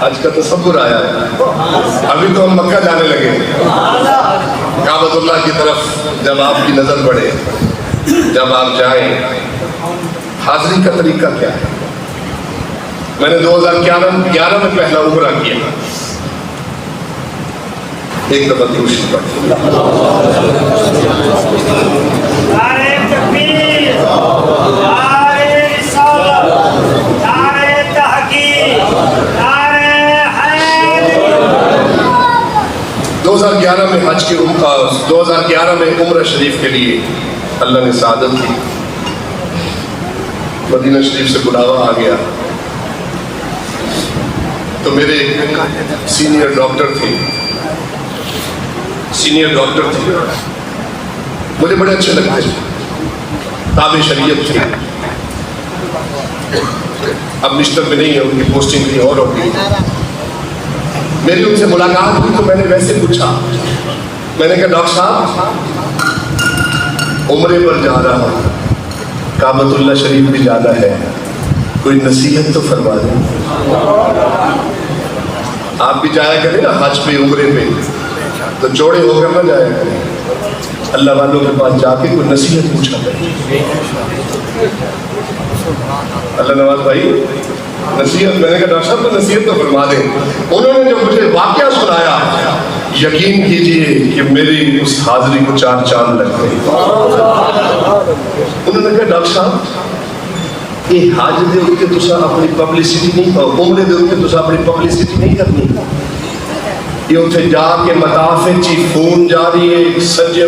Speaker 1: حج کا تصور آیا ہے. ابھی تو ہم مکہ جانے لگے. کعبۃ اللہ کی طرف جب آپ کی نظر پڑے, جب آپ جائیں, حاضری کا طریقہ کیا ہے؟ میں نے 2011 میں پہلا عمرہ کیا. ایک دفعہ درود شریف پڑھ.
Speaker 4: نعرہ تکبیر، نعرہ رسالت، نعرہ تحقیق، نعرہ حیدر.
Speaker 1: 2011 میں حج کے 2011 میں عمرہ شریف کے لیے اللہ نے سعادت کی. مدینہ شریف سے بلاوا آ گیا تو میرے سینئر ڈاکٹر تھے, مجھے بڑے اچھے لگتے تھے, تابع شریعت تھے. اب مسٹر میں نہیں ہے, ان کی پوسٹنگ تھی اور ہوگی. میری ان سے ملاقات ہوئی تو میں نے ویسے پوچھا, میں نے کہا ڈاکٹر صاحب عمرے پر جا رہا ہوں, کعبۃ اللہ شریف بھی جانا ہے, کوئی نصیحت تو فرما دیں. آپ بھی جایا کریں نا حج پہ عمرے پہ, تو چوڑے ہو کر نہ جایا کریں, اللہ والوں کے پاس جا کے کوئی نصیحت پوچھا کریں. اللہ نواز بھائی نصیحت, میں نے کہا ڈاکٹر صاحب تو نصیحت تو فرما دیں. انہوں نے جو مجھے واقعہ سنایا, یقین کیجئے کہ میری اس حاضری کو 4 چاند لگ گئے. انہوں نے کہا ڈاکٹر صاحب یہ حج دے اتنے تسا اپنی پبلسٹی نہیں, عمرے دے اتنے تسا اپنی پبلسٹی نہیں کرنی. یہ اتنے جا کے مطاف چی فون جاری ہے, سجے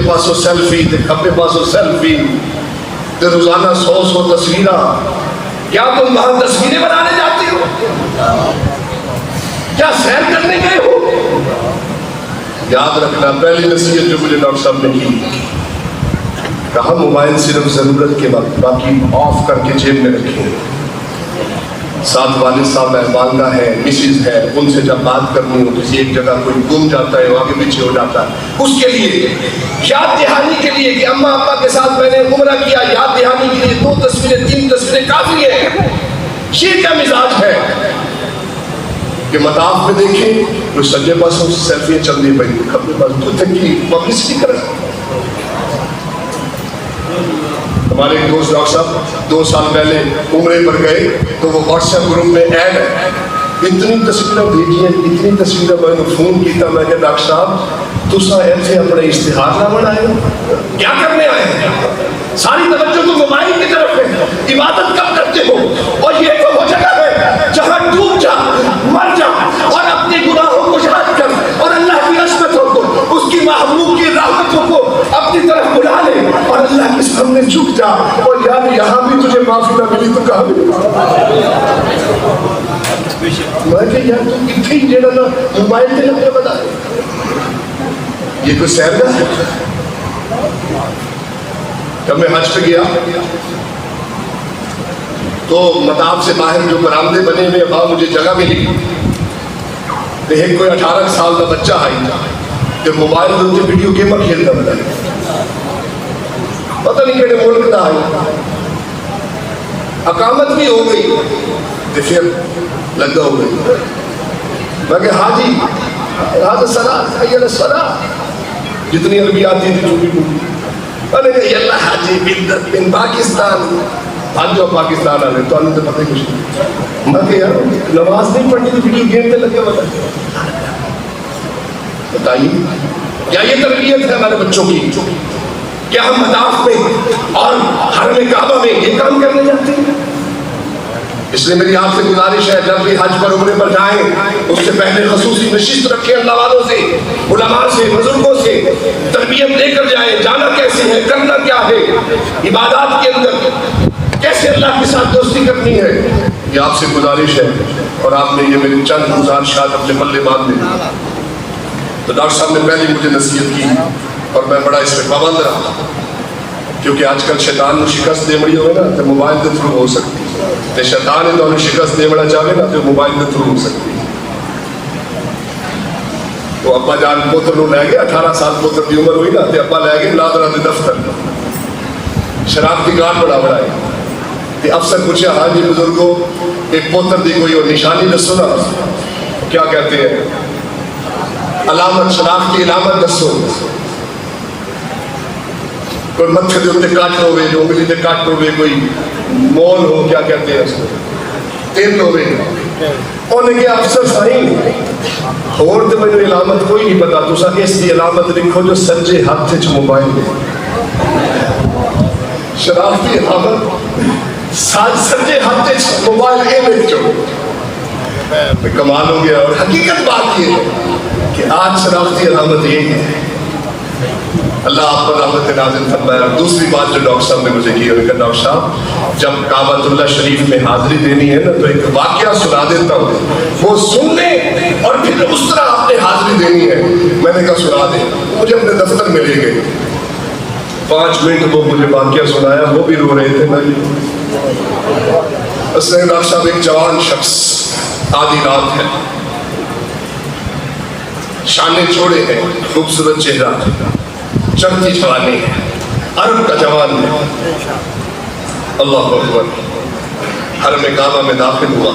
Speaker 1: پاسوں سیلفی تے کھبے پاسوں سیلفی تے روزانہ 100 تصویراں. کیا تم وہاں تصویریں بنانے جاتے ہو؟ کیا سیر کرنے گئے ہو؟ یاد رکھنا پہلی نصیحت جو مجھے ڈاکٹر صاحب نے کی, کہا موبائل صرف ضرورت کے وقت, باقی آف کر کے جیب میں رکھیں. ساتھ والد صاحب ہے, والدہ ہے, مسز ہے, ان سے جب بات کرنی ہو, کسی ایک جگہ کوئی گم جاتا ہے, آگے پیچھے ہو جاتا ہے, اس کے لیے یاد دہانی کے لیے کہ اماں ابا کے ساتھ میں نے عمرہ کیا, یاد دہانی کے لیے 2 تصویریں 3 تصویریں کافی ہے. یہ کیا مزاج ہے کہ مطاف میں دیکھیں کوئی سجے پاسوں سیلفیاں چل رہی پڑی, کھبے پاس تو تک کی پبلسٹی کریں. ہمارے ایک دوست ڈاکٹر صاحب 2 سال پہلے عمرے پر گئے تو وہ واٹس ایپ گروپ میں ایڈ ہے, اتنی تصویریں بھیجی ہیں, اتنی تصویریں. میں نے فون کیا, میں کہ ڈاکٹر صاحب تسا ایسے اپنے اشتہار نہ بنائے, کیا کرنے آئے ہیں؟ ساری توجہ تو موبائل کی طرف ہے, عبادت کب کرتے ہو؟ اور یہ تو وہ جگہ ہے جہاں ڈوب جا, مر جا اور اپنے گناہوں کو یاد کر اور اللہ کی عظمتوں کو, اس کی محبوب کی رحمتوں کو اپنی طرف بلا لے اور اللہ کے سامنے جھک جا. اور یار یہاں بھی تجھے معافی نہ ملی تو کہاں ملی؟ میں کہ یار تم کتنے ہی جیڑا نا موبائل پہ لگے بتا, یہ کوئی سہرگاہ ہے؟ جب میں حج پہ گیا تو مطاف سے باہر جو برآمدے بنے ہوئے, وہاں مجھے جگہ ملی. ایک کوئی 18 سال کا بچہ آئی کہ موبائل میں ویڈیو گیم کھیلتا بتا, پتہ نہیں کہنے ملک کا آئی. اقامت بھی ہو گئی تو پھر لگا ہو گئی. میں کہ حاجی راز الصلاۃ جتنی عربی آتی تھی ٹوٹی ٹوٹی, میں نے کہا یلا حاجی بن پاکستان بھاگ جاؤ پاکستان آ رہے تو انہوں نے پتہ کچھ نہیں. میں کہ یار نماز نہیں پڑھنی تو ویڈیو گیم پہ لگے بتائیے کیا یہ تربیت ہے ہمارے بچوں کی؟ کیا ہم مطاف میں اور حرم کعبہ میں یہ کام کرنے جاتے ہیں؟ اس لیے میری آپ سے گزارش ہے, جب بھی حج پر عمرے پر جائیں اس سے پہلے خصوصی نشست رکھیں, اللہ والوں سے, علماء سے, بزرگوں سے تربیت لے کر جائیں. جانا کیسے ہے, کرنا کیا ہے, عبادات کے اندر کیسے اللہ کے ساتھ دوستی کرنی ہے, یہ آپ سے گزارش ہے. اور آپ نے یہ میری چند گزارشات اپنے پلے باندھ لی. تو ڈاکٹر صاحب نے پہلے مجھے نصیحت کی اور میں بڑا اس پہ پابند رہا, کیونکہ آج کل شیطان کو شکست دے بڑی ہوئے نا تو موبائل کے تھرو ہو سکتی ہے. شیطان ہے تو انہیں شکست دے بڑا چاہے نا تو موبائل کے تھرو ہو سکتی ہے. تو ابا جان پوتر نو لے گئے, 18 سال پوتر کی عمر ہوئی نا تو ابا لے گئے لادرا دے دفتر, شراب کی گاٹ بڑا بڑھائی. افسر پوچھا, ہاں جی بزرگوں ایک پوتر دی کوئی اور نشانی دسو نا، کیا کہتے ہیں علامت، شناختی علامت دسو. کوئی متھے دے اتنے کٹ ہوئے، جو انگلی دے کٹ ہوئے، کوئی مول ہو، کیا کہتے ہیں اس کو، تین ہوئے. انہیں کہا افسر صحیح اور تو مجھے علامت کوئی نہیں پتا، تو سا اس دی علامت لکھو جو سجے ہاتھ چ موبائل دے. شناختی علامت سجے ہاتھ چ موبائل اے لکھ جو. کمال ہو گیا. اور حقیقت بات یہ ہے کہ آج شناختی علامت یہ ہے. اللہ آپ پر رحمت نازل فرمائے. اور دوسری بات جو ڈاکٹر صاحب نے مجھے کی ہے کہ ڈاکٹر صاحب جب کعبۃ اللہ شریف میں حاضری دینی ہے نا تو ایک واقعہ سنا دیتا ہوں، وہ سن لیں اور پھر اس طرح آپ نے حاضری دینی ہے. میں نے کہا سنا دیں. مجھے اپنے دفتر میں لے گئے، 5 منٹ وہ مجھے واقعہ سنایا، وہ بھی رو رہے تھے. میں اس نے ڈاکٹر صاحب ایک جوان شخص، آدھی رات ہے، شانے چھوڑے ہیں، خوبصورت چہرہ، چڑھتی جوانی ہے، عرب کا جوان ہے. اللہ اکبر. حرم کعبہ میں داخل ہوا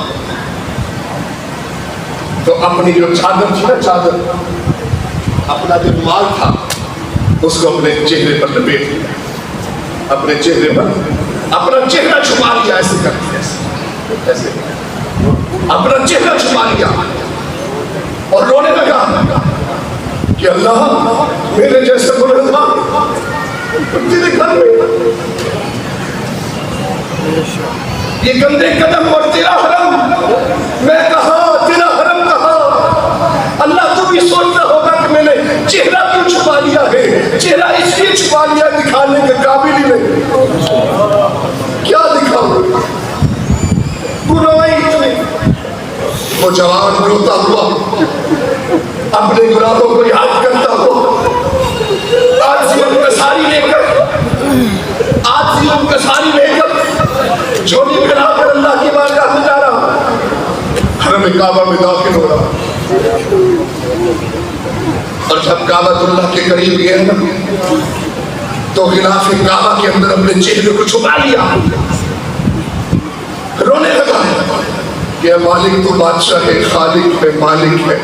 Speaker 1: تو اپنی جو چادر تھی نا، چادر اپنا جو مال تھا اس کو اپنے چہرے پر لپیٹ لیا، اپنے چہرے پر اپنا چہرہ چھپا لیا. ایسے کر دیا، ایسے اپنا چہرہ چھپا لیا اور رونے لگا کہ اللہ میرے جیسے گنہگار تیرے گھر میں یہ گندے قدم اور تیرا حرم، میں کہاں، تیرا حرم کہاں. اللہ تو بھی سوچتا ہوگا کہ میں نے چہرہ کیوں چھپا لیا ہے. چہرہ اس لیے چھپا لیا دکھانے کے قابل ہی نہیں. کیا دکھاؤں، گناہ اتنے. وہ جوان روتا ہوا اپنے گناہوں کو یاد کرتا ہو، آجزیوں کا ساری لے کر جھولی پھیلا کر اللہ کی بارگاہ میں جا رہا، حرم کعبہ میں داخل ہو رہا. اور جب کعبۃ اللہ کے قریب گئے نا تو غلاف کعبہ کے اندر اپنے چہرے کو چھپا لیا، رونے لگا کہ مالک تو بادشاہ ہے، خالق ہے، مالک ہے،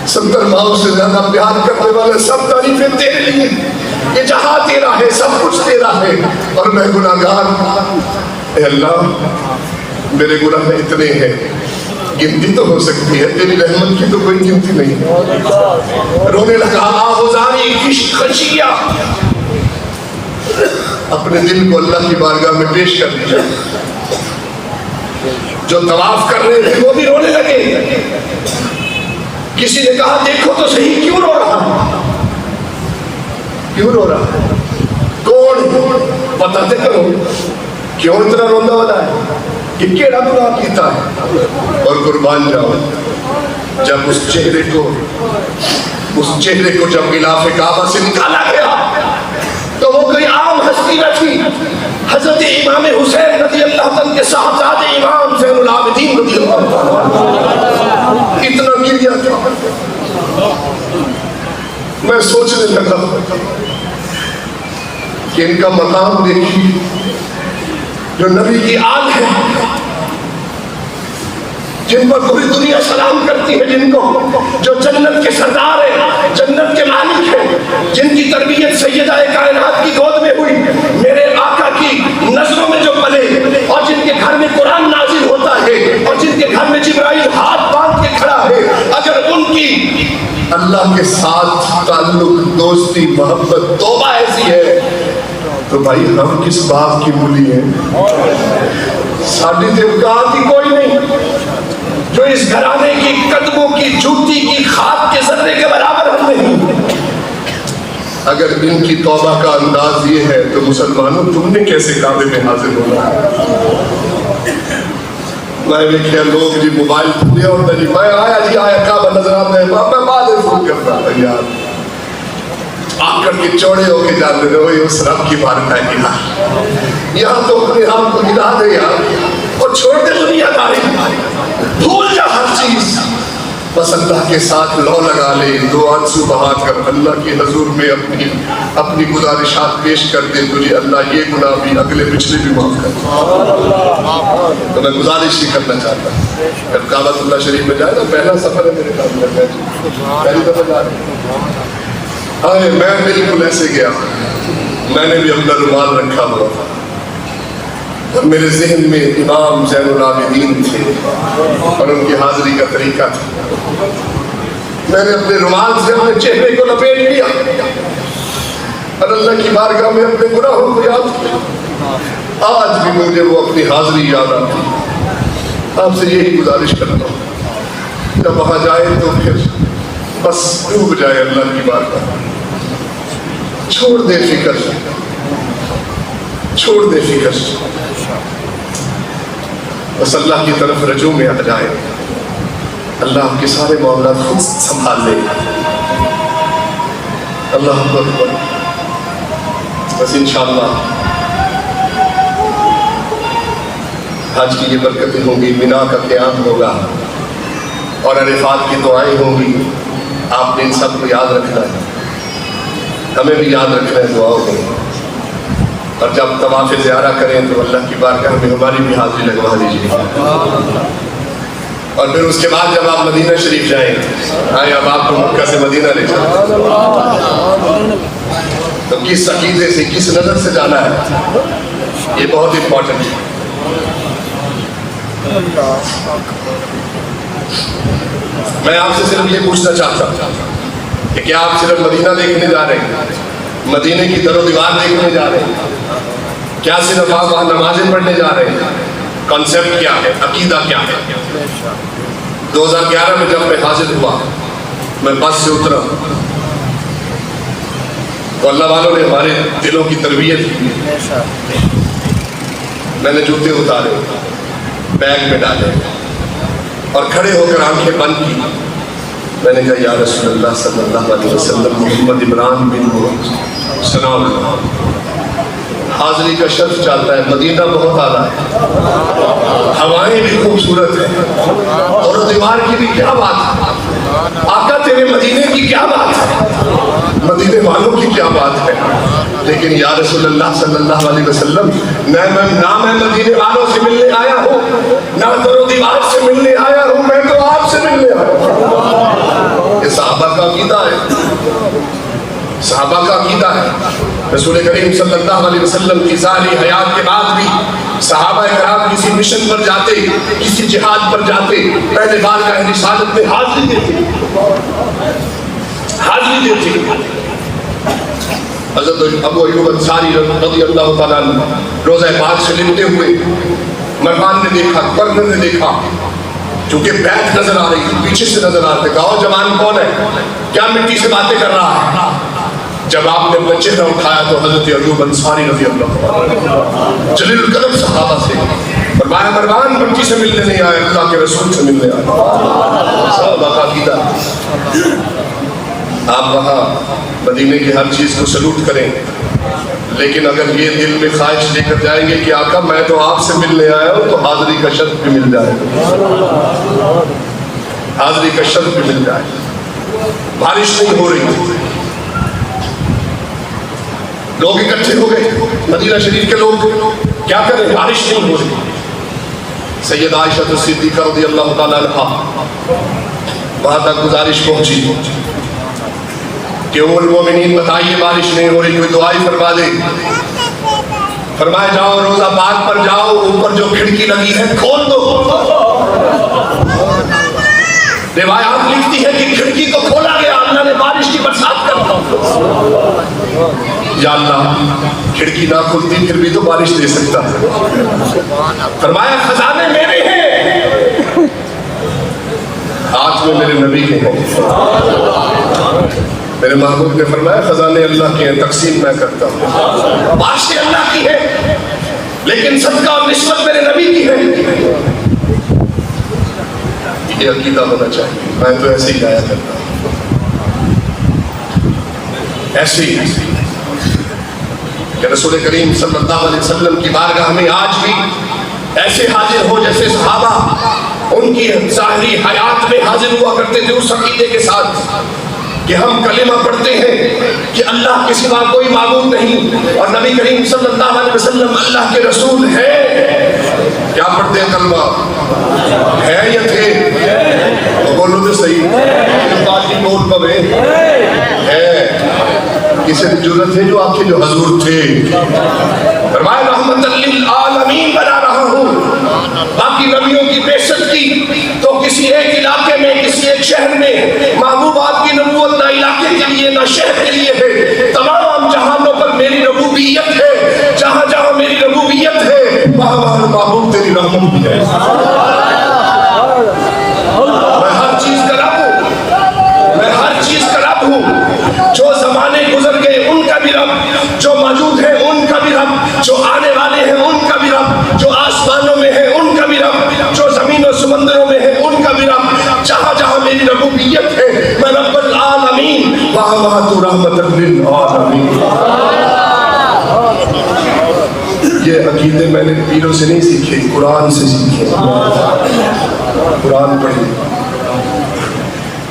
Speaker 1: 70 ماؤں سے زیادہ پیار کرنے والے، سب تعریفیں تیرے لیے، یہ جہاں تیرا ہے، سب کچھ تیرا ہے اور میں گناہگار. اے اللہ میرے گناہ اتنے ہیں، گنتی تو ہو سکتی ہے، تیری رحمت کی تو کوئی گنتی نہیں. رونے لگا، آہوزانی عشق خشیہ، اپنے دل کو اللہ کی بارگاہ میں پیش کر دیا. جو طواف کر رہے تھے وہ بھی رونے لگے. کسی نے کہا دیکھو تو صحیح کیوں رو رہا، کیوں رو رہا، کون پتہ تے کرو کیوں اتنا روندا والا ہے، کہ کیڑا گناہ کیتا ہے. اور قربان جاؤ جب اس چہرے کو جب غلاف کعبہ سے نکالا گیا تو وہ کوئی عام ہستی نہ تھی. حضرت امام حسین رضی اللہ عنہ کے صاحبزادے امام زین العابدین رضی اللہ عنہ. اتنا گریا تھا. میں سوچنے لگا کہ ان کا مقام دیکھی، جو نبی کی آل ہے، جن پر پوری دنیا سلام کرتی ہے، جن کو جو جنت کے سردار ہیں، جنت کے مالک ہیں، جن کی تربیت سیدہ کائنات کی گود میں ہوئی، میرے آقا کی نظروں میں جو پلے، اور جن کے گھر میں قرآن نازل ہوتا ہے، اور جن کے گھر میں جبرائیل ہاتھ باندھ کے کھڑا ہے، اگر ان کی اللہ کے ساتھ تعلق، دوستی، محبت، توبہ ایسی ہے تو بھائی ہم کس بات کی مولی ہیں. ساڈی تے اوقات ہی کوئی نہیں جو اس گھرانے کی قدموں کی جوتی کی خاک کے ذرے کے برابر ہم نہیں. اگر ان کی توبہ کا انداز یہ ہے تو مسلمانوں تم نے کیسے کعبے میں حاضر ہونا ہے. میں دیکھیا لوگ جی موبائل پھولیا ہوتا جی، میں آیا جی آیا کعبہ نظر آتا ہے، میں بعد فون کرتا تھا یار، آکڑ کے چوڑے ہو کے جاتے تھے وہی اس رب کی بارگاہ ہے یار. یہاں تو اپنے آپ کو گرا دے یار اور چھوڑ دے دنیا داری، بھول جا ہر چیز. بس اللہ کے ساتھ لو لگا لے، دو آنسو بہا کر اللہ کے حضور میں اپنی گزارشات پیش کر دے، تجھے اللہ یہ گناہ بھی اگلے پچھلے بھی معاف کر دے۔ تو میں گزارش ہی کرنا چاہتا ہوں، جب کعبۃ اللہ شریف میں جائے نا، پہلا سفر ہے میرے کام میں، پہلی دفعہ جا رہا ہوں، میں بالکل ایسے گیا، میں نے بھی اپنا رومال رکھا ہوا تھا اور میرے ذہن میں امام زین العابدین تھے اور ان کی حاضری کا طریقہ تھا۔ میں نے اپنے رومال سے اپنے چہرے کو لپیٹ لیا اور اللہ کی بارگاہ میں اپنے گناہوں کو یاد کیا۔ آج بھی مجھے وہ اپنی حاضری یاد آتی۔ آپ سے یہی گزارش کرتا ہوں، جب وہاں جائے تو پھر بس ڈوب جائے اللہ کی بارگاہ، چھوڑ دے فکر، چھوڑ دے فکر، بس اللہ کی طرف رجوع میں آ جائے، اللہ آپ کے سارے معاملات خود سنبھال لے۔ اللہ اکبر۔ بس انشاءاللہ حج کی یہ برکتیں ہوں گی، مینا کا قیام ہوگا اور عرفات کی دعائیں ہوں گی۔ آپ نے ان سب کو یاد رکھنا ہے، ہمیں بھی یاد رکھنا ہے دعاؤں کو، اور جب طواف زیارہ کریں تو اللہ کی بارگاہ میں ہماری بھی حاضری لگوا دیجیے۔ اور پھر اس کے بعد جب آپ مدینہ شریف جائیں، آئے اب آپ کو مکہ سے مدینہ لے جائیں، تو کس عقیدے سے، کس نظر سے جانا ہے، یہ بہت امپورٹنٹ ہے۔ میں آپ سے صرف یہ پوچھنا چاہتا ہوں کہ کیا آپ صرف مدینہ دیکھنے جا رہے ہیں، مدینے کی در و دیوار دیکھنے جا رہے ہیں؟ کیا صرف آپ وہاں نمازیں پڑھنے جا رہے ہیں؟ کانسیپٹ کیا ہے، عقیدہ کیا ہے؟ 2011 میں جب میں حاضر ہوا، میں بس سے اترا تو اللہ والوں نے ہمارے دلوں کی تربیت کی۔ میں نے جوتے اتارے، بیگ میں ڈالے اور کھڑے ہو کر آنکھیں بند کی۔ میں نے کہا یا رسول اللہ صلی اللہ علیہ وسلم، محمد عمران بن سلام، حاضری کا شرف چاہتا ہے، مدینہ بہت اعلیٰ ہے، ہوائیں بھی خوبصورت ہیں اور دیوار کی بھی کیا بات ہے، آقا تیرے مدینے کی کیا بات ہے، مدینے والوں کی کیا بات ہے، لیکن یا رسول اللہ صلی اللہ علیہ وسلم، نہ میں مدینے والوں سے ملنے آیا ہوں، نہ در و دیوار سے ملنے آیا ہوں، میں تو آپ سے ملنے آیا ہوں۔ یہ صحابہ کا عقیدہ ہے، صحابہ کا عقیدہ ہے۔ رسول کریم صلی اللہ علیہ وسلم کی ظاہری حیات کے بعد بھی صحابہ کرام کسی مشن پر جاتے، کسی جہاد پر جاتے، پہلے بار کا رسالت میں حاضری دیتے، حاضری دیتے۔ حضرت ابو ایوب انصاری رضی اللہ تعالیٰ عنہ روضہ پاک سے لپٹے ہوئے، مہمان نے دیکھا، گورنر نے دیکھا، چونکہ بیت نظر آ رہی تھی، پیچھے سے نظر آ رہے تھے، کہا جوان کون ہے، کیا مٹی سے باتیں کر رہا ہے؟ جب آپ نے اپنا چہرہ اٹھایا تو حضرت ایوب انصاری رضی اللہ عنہ جلیل القدر صحابہ سے فرمایا، مروان مٹی سے ملنے نہیں آئے، اللہ کے رسول سے ملنے آئے۔ صحابہ کا عقیدہ۔ آپ وہاں مدینے کی ہر چیز کو سلوٹ کریں، لیکن اگر یہ دل میں خواہش لے کر جائیں گے کہ آقا میں تو آپ سے ملنے آیا ہوں، تو حاضری کا شرف بھی مل جائے، حاضری کا شرف بھی مل جائے۔ بارش نہیں ہو رہی، لوگ اکٹھے ہو گئے، مدینہ شریف کے لوگ کیا کریں، بارش نہیں ہو رہی۔ سید عائشہ صدیقہ رضی اللہ تعالیٰ عنہا وہاں تک گزارش پہنچی کہ ام المومنین بتائیے بارش نہیں ہو رہی، کوئی دعائی فرما دے۔ فرمایا جاؤ روزہ پاک پر جاؤ، اوپر جو کھڑکی لگی ہے کھول دو۔ روایات لکھتی ہے کہ کھڑکی کو کھولا گیا، اللہ نے بارش کی برسات کر دی۔ یا اللہ کھڑکی نہ کھلتی پھر بھی تو بارش دے سکتا ہے۔ فرمایا خزانے میرے ہیں، آج میں میرے نبی کے ہیں۔ میرے محبوب نے فرمایا خزانے اللہ کے ہیں، تقسیم میں کرتا ہوں۔ بارشیں اللہ کی ہے لیکن صدقہ اور نسبت میرے نبی کی ہے۔ یہ عقیدہ ہونا چاہیے۔ میں تو ایسے ہی آیا کرتا ہوں، ایسے ہی کہ رسول کریم صلی اللہ علیہ وسلم کی بارگاہ میں آج بھی ایسے حاضر ہو جیسے صحابہ
Speaker 2: ان کی ظاہری حیات میں حاضر ہوا کرتے تھے اس عقیدے کے ساتھ کہ ہم کلمہ پڑھتے ہیں کہ اللہ کے سوا کوئی معبود نہیں اور نبی کریم صلی اللہ علیہ وسلم اللہ کے رسول ہیں. کیا پڑھتے ہیں کلمہ؟ ہے یا تھے؟ تو بولو تو صحیح. بات کی بول پوے ہے. کسی کی ضرورت ہے جو آپ کے جو حضور تھے. فرمایا رحمت للعالمین بنا رہا ہوں. باقی نبیوں کی بعثت کی تو کسی ایک علاقے میں کسی ایک شہر میں محبوب آپ کی نبوت نہ علاقے کے لیے نہ شہر کے لیے ہے. تمام جہانوں پر میری ربوبیت ہے. جہاں جہاں میری ربوبیت ہے وہاں وہاں محبوب تیری رحمت بھی ہے. میں ہر چیز کا رب ہوں. میں ہر چیز کا رب ہوں. جو زمانے گزر گئے ان کا بھی رب, جو موجود ہے ان کا بھی رب, جو آنے والے ہیں ان کا بھی رب, جو آسمانوں میں ہے ان کا بھی رب, جو زمین و سمندروں میں ہے ان کا بھی رب. جہاں جہاں میری ربوبیت ہے میں رب العالمین, وہاں وہاں تو رحمت للعالمین. یہ عقیدے میں نے پیروں سے نہیں سیکھے, قرآن سے سیکھے. قرآن پڑھے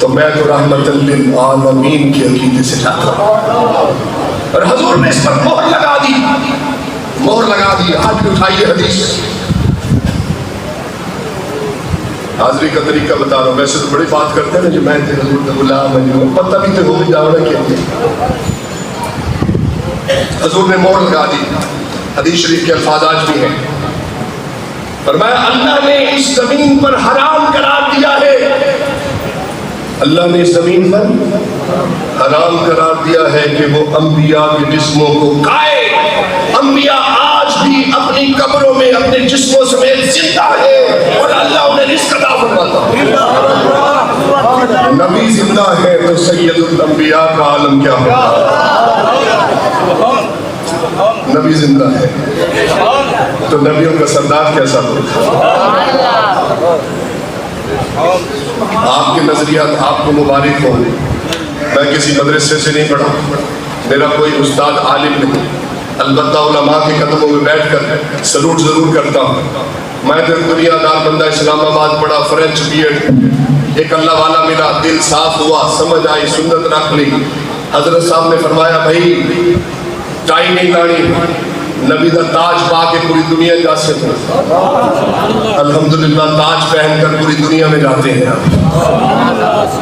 Speaker 2: تو میں تو رحمت للعالمین کے عقیدے سے جاتا ہوں. اور حضور نے اس پر مہر لگا دی, مہر لگا دی. آج بھی اٹھائیے حدیث. حاضری کا طریقہ بتا رہا ہوں. ویسے تو بڑی بات کرتے ہیں نا جو میں تھے حضور کا غلام ہے, پتہ بھی تو ہو بھی جاؤ نا کہ حضور نے مہر لگا دی. حدیث شریف کے الفاظ آج بھی ہیں. فرمایا اللہ نے اس زمین پر حرام قرار دیا ہے. اللہ نے اس زمین پر حرام قرار دیا ہے کہ وہ انبیاء کے جسموں کو کھائے. انبیاء آج بھی اپنی قبروں میں اپنے جسموں سمیت زندہ ہے اور اللہ انہیں رزق عطا فرماتا ہے. نبی زندہ ہے تو سید الانبیاء کا عالم کیا ہوگا؟ نبی زندہ ہے تو نبیوں کا سردار کیسا ہوگا؟ آپ کے نظریات آپ کو مبارک ہوں. میں کسی مدرسے سے نہیں پڑھا, میرا کوئی استاد عالم نہیں, البتہ علماء کے قدموں میں بیٹھ کر سلوٹ ضرور کرتا ہوں. میں تو دنیا دار بندہ اسلام آباد پڑھا, فرینچ بی ایڈ, ایک اللہ والا ملا, دل صاف ہوا, سمجھ آئی, سنت رکھ لی. حضرت صاحب نے فرمایا بھائی ٹائی نہیں لانی, نبی دا تاج پا کے پوری دنیا جا سکتے. الحمدللہ تاج پہن کر پوری دنیا میں جاتے ہیں.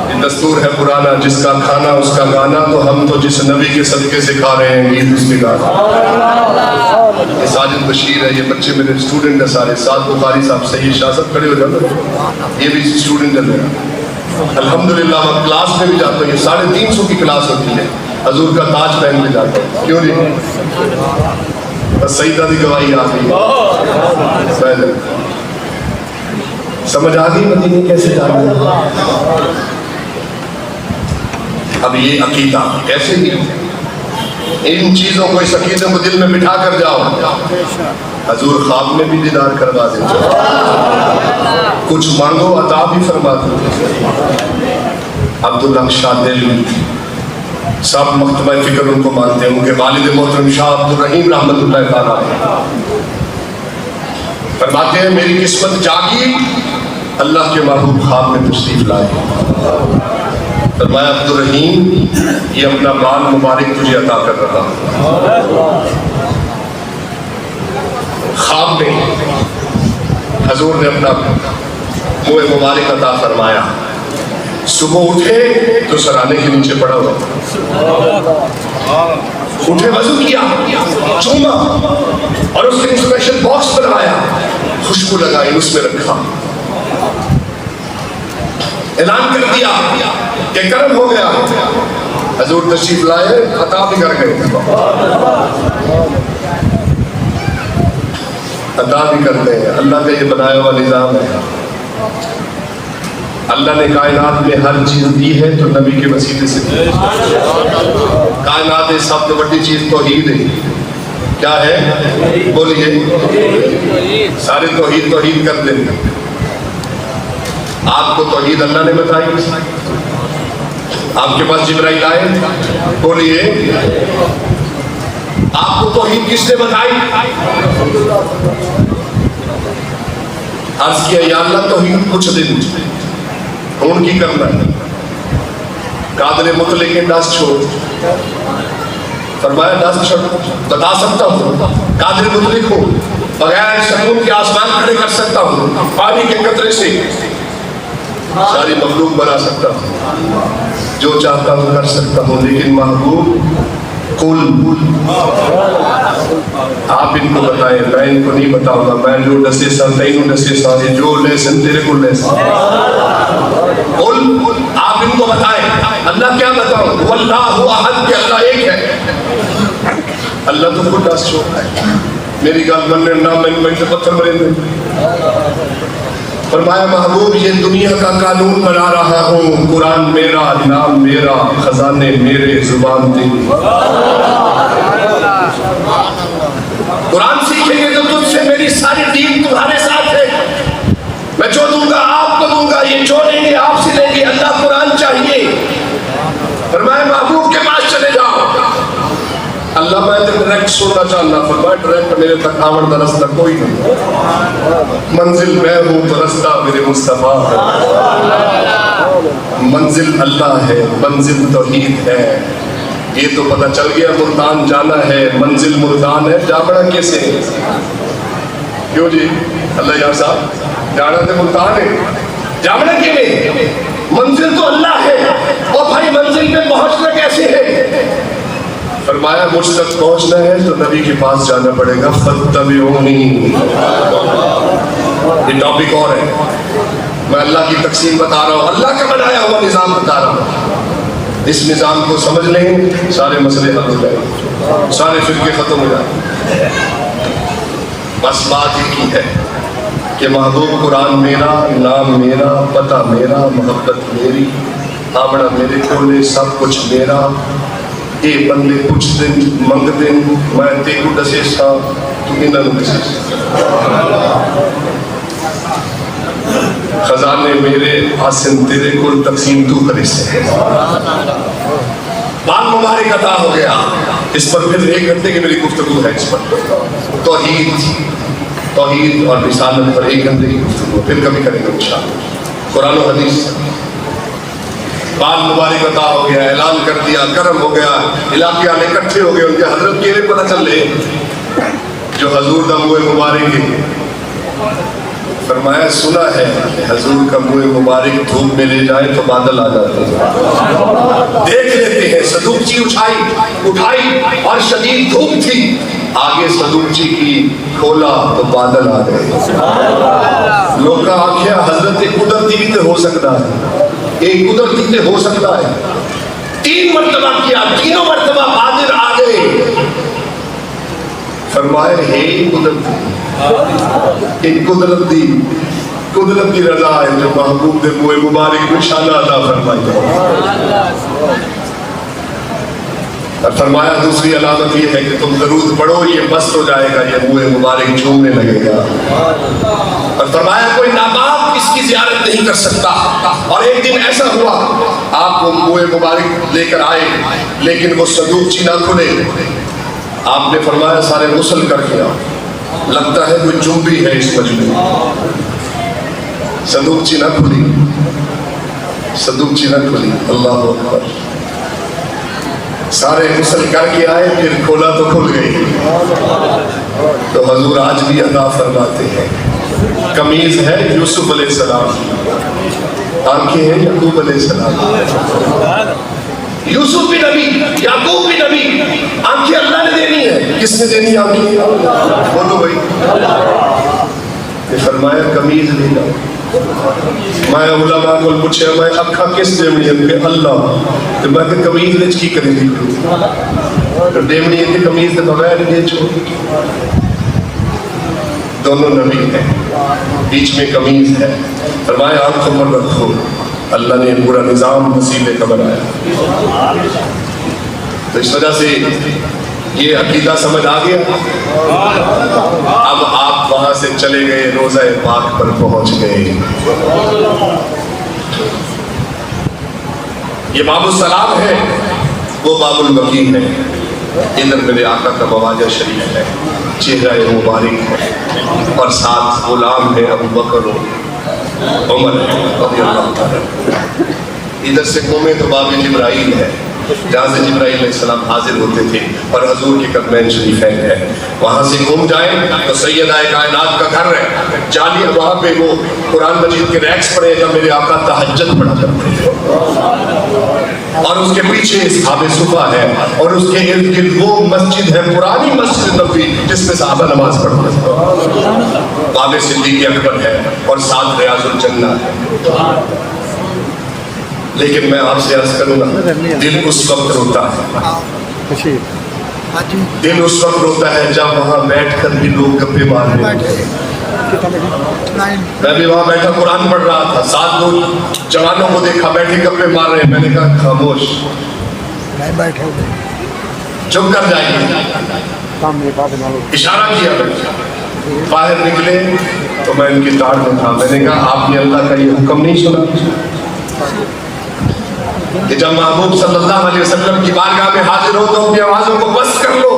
Speaker 2: یہ دستور ہے پرانا, جس کا کھانا اس کا گانا, تو ہم تو جس نبی کے صدقے سے کھا رہے ہیں گیت اس کے گانا. یہ ساجد بشیر ہے, یہ بچے میرے اسٹوڈنٹ ہیں سارے. سعد بخاری صاحب, سید شاہ صاحب کھڑے ہو جاتے, یہ بھی اسٹوڈنٹ ہے میرا. الحمدللہ میں کلاس میں بھی جاتا ہوں. یہ 350 کی کلاس ہوتی ہے, حضور کا تاج پہن کے جاتا ہوں. کیوں نہیں؟ بس سیدہ دی گواہی آ گئی. سمجھ آ گئی مدینے کیسے جانا. اب یہ عقیدہ کیسے ہی ان چیزوں کو, اس عقیدے کو دل میں بٹھا کر جاؤ. حضور خواب میں بھی دیدار کروا دیتے, کچھ مانگو عطا بھی فرما دیتے. عبدالحق دل صاحب مکتبہ فکر ان کو مانتے ہیں, ان کے والد محترم شاہ عبدالرحیم رحمۃ اللہ تعالیٰ فرماتے ہیں میری قسمت جاگی, اللہ کے محبوب خواب میں تشریف لائے. فرمایا عبدالرحیم یہ اپنا بال مبارک تجھے عطا کر رہا ہوں. خواب میں حضور نے اپنا منہ مبارک عطا فرمایا. صبح اٹھے تو سرانے کے نیچے پڑا ہوا, اٹھے وضو کیا, چوما اور اس کے اسپیشل باکس بنوایا, خوشبو لگائی, اس میں رکھا, اعلان کر دیا کہ کرم ہو گیا. حضور تشریف لائے, عطا بھی کر گئے, عطا بھی کرتے ہیں. اللہ کا یہ بنایا ہوا نظام ہے. اللہ نے کائنات میں ہر چیز دی ہے تو نبی کے وسیلے سے دی. کائنات سب سے بڑی چیز توحید ہے. کیا ہے بولیے, سارے توحید توحید کر دیں. آپ کو توحید اللہ نے بتائی, آپ کے پاس جبرائیل آئے, بولیے آپ کو توحید کس نے بتائی؟ عرض کیا یا اللہ توحید کچھ دن ہون کی کرنا ہے. قادر مطلق کے دس چھوڑ. فرمایا دس چھوڑ بتا سکتا ہوں قادر مطلق ہو, بغیر سکون کے آسمان کھڑے کر سکتا ہوں, پانی کے قطرے سے ساری مخلوق بنا سکتا ہوں, جو چاہتا ہوں کر سکتا ہوں. لیکن محبوب کل آپ ان کو بتائیں, میں ان کو نہیں بتاؤں گا. میں جو ڈسے سا تینوں ڈسے سا, جو لیسن تیرے کو لیسن. کل آپ ان کو بتائیں. اللہ کیا بتاؤں؟ واللہ احد, کہ اللہ ایک ہے. اللہ تو خود دس چھوڑتا ہے. میری گل مننے نہ میں سے پتھر مرے دے. فرمایا محبوب یہ دنیا کا قانون بنا رہا ہوں, قرآن میرا, نام میرا, خزانے میرے, زبان تیری. قرآن سیکھیں گے تو تجھ سے میری ساری دین تمہارے ساتھ ہے. میں جو دوں گا آپ کو دوں گا, یہ جو لیں گے آپ سے لیں گے. اللہ قرآن چاہیے. فرمایا محبوب کے پاس چلے جاؤ. اللہ میں ڈائریکٹ سننا چاہنا. فرمایا ڈائریکٹ میرے تک آوڑ دا رستہ کوئی نہیں. منزل میں ہوں تو رستہ میرے مصطفیٰ ہے. منزل اللہ ہے, منزل توحید ہے. یہ تو پتہ چل گیا ملتان جانا ہے, منزل ملتان ہے. جامڑا کیسے ہے؟ کیوں جی اللہ یار صاحب جانا تو ملتان ہے, جامڑا کیوں نہیں؟ منزل تو اللہ ہے. اور بھائی منزل پہ پہنچنا کیسے ہے؟ فرمایا مجھ تک پہنچنا ہے تو نبی کے پاس جانا پڑے گا. فاتبعونی. یہ ٹاپک اور ہے, میں اللہ کی تقسیم بتا رہا ہوں, اللہ کا بنایا ہوا نظام بتا رہا ہوں. اس نظام کو سمجھ لیں سارے مسئلے حل ہو جائیں, سارے فرقے ختم ہو جائیں. بس بات ایک ہی ہے کہ محبوب قرآن میرا, نام میرا, پتہ میرا, محبت میری, آمڑا میرے کولے, سب کچھ میرا. اے بندے کچھ دن منگ دن, میں تے کو دسے سا تو انہاں نوں دسے سا. خزانے میرے, حسن تیرے کل, تقسیم تو کرے سے. بات مبارک عطا ہو گیا. اس پر پھر 1 گھنٹے کی میری گفتگو ہے. اس پر توحید اور رسالت پر 1 گھنٹے کی گفتگو پھر کبھی کریں گے انشاءاللہ. قرآن و حدیث بات مبارک عطا ہو گیا, اعلان کر دیا, کرم ہو گیا, علاقے والے اکٹھے ہو گئے. ان کے حضرت کے پتہ چل لے جو حضور دا منہ مبارک ہے. فرمایا سنا ہے حضور کا منہ مبارک دھوپ میں لے جائے تو بادل آ جاتے ہیں. دیکھ لیتے ہیں. صدوقچی اٹھائی اور شدید دھوپ تھی, آگے صدوقچی کی کھولا تو بادل آ گئے. لوگ کا آخیا حضرت قدرتی بھی تو ہو سکتا ہے, ایک قدرتی تے ہو سکتا ہے. 3 مرتبہ کیا, تینوں مرتبہ بادل آ گئے. فرمائے ہے قدرتی, ایک قدرتی رضا ہے جو محبوب دے منہ مبارک میں شانہ عطا فرمائی. اور فرمایا دوسری علامت یہ ہے کہ تم درود پڑھو, یہ مست ہو جائے گا, یہ منہ مبارک جھومنے لگے گا. اور فرمایا کوئی ناباب اس کی زیارت نہیں کر سکتا. اور ایک دن ایسا ہوا آپ کو منہ مبارک لے کر آئے لیکن وہ صندوقچی نہ کھلے. آپ نے فرمایا سارے غسل کر کے آؤ, لگتا ہے کوئی جنبی ہے اس مجمع میں. صندوقچی نہ کھلی, صندوقچی نہ کھلی. اللہ اکبر. سارے غسل کر کے آئے, پھر کھولا تو کھل گئی. تو حضور آج بھی عطا فرماتے ہیں. قمیض ہے یوسف علیہ السلام, آنکھیں ہیں یعقوب علیہ السلام. یوسف بھی نبی, یعقوب بھی نبی, آنکھیں اللہ نے دینی ہے. کس نے دینی آنکھیں؟ بولو بھائی. یہ فرمایا قمیض نہیں لاؤ. میں علماء کو پوچھے میں اکھا کس دیمنی ہے کہ اللہ, تو میں کہ قمیض وچ کی کریں گی, تو دیمنی ہے کہ قمیض کے بغیر نہیں چھوڑ. دونوں نبی ہیں, بیچ میں قمیض ہے. فرمایا آنکھوں پر رکھو, اللہ نے پورا نظام وسیلے کا بنایا. تو اس وجہ سے یہ عقیدہ سمجھ آ گیا. اب آپ وہاں سے چلے گئے, روضہ پاک پر پہنچ گئے. یہ باب السلام ہے, وہ باب البقیع ہے. ادھر میرے آقا کا مواجہ شریف ہے، چہرہ مبارک ہے، اور ساتھ غلام ہے ابو بکر و عمر ہے رضی اللہ تعالیٰ۔ ادھر سے گھومے تو باب جبرائیل ہے، جہاں سے جبرائیل علیہ السلام حاضر ہوتے تھے، اور حضور کے قدمین شریفین ہے۔ وہاں سے گھوم جائیں تو سیدہ کائنات کا گھر ہے، جالیے وہاں پہ وہ قرآن مجید کے ریکس پڑے جب میرے آقا تہجد پڑھا کرتے تھے، اور اس کے پیچھے اصحاب صفا ہے، اور اس کے ارد گرد وہ مسجد ہے پرانی مسجد نبوی جس میں صحابہ نماز پڑھتے تھے، باب صدیق اکبر ہے، اور ساتھ ریاض الجنہ ہے۔ لیکن میں آپ سے عرض کروں گا، دل اس وقت روتا ہے، دل اس وقت روتا ہے جب وہاں بیٹھ کر بھی لوگ گپے مار رہے ہیں۔ میں بھی وہاں بیٹھا قرآن پڑھ رہا تھا، 7 لوگ جوانوں کو دیکھا بیٹھے گپے مار رہے ہیں، میں نے کہا خاموش، چپ کر جائیے، اشارہ کیا، باہر نکلے تو میں ان کی تاڑ میں تھا، میں نے کہا آپ نے اللہ کا یہ حکم نہیں سنا کہ جب محبوب صلی اللہ علیہ وسلم کی بارگاہ میں حاضر ہو تو اپنی آوازوں کو بس کر لو؟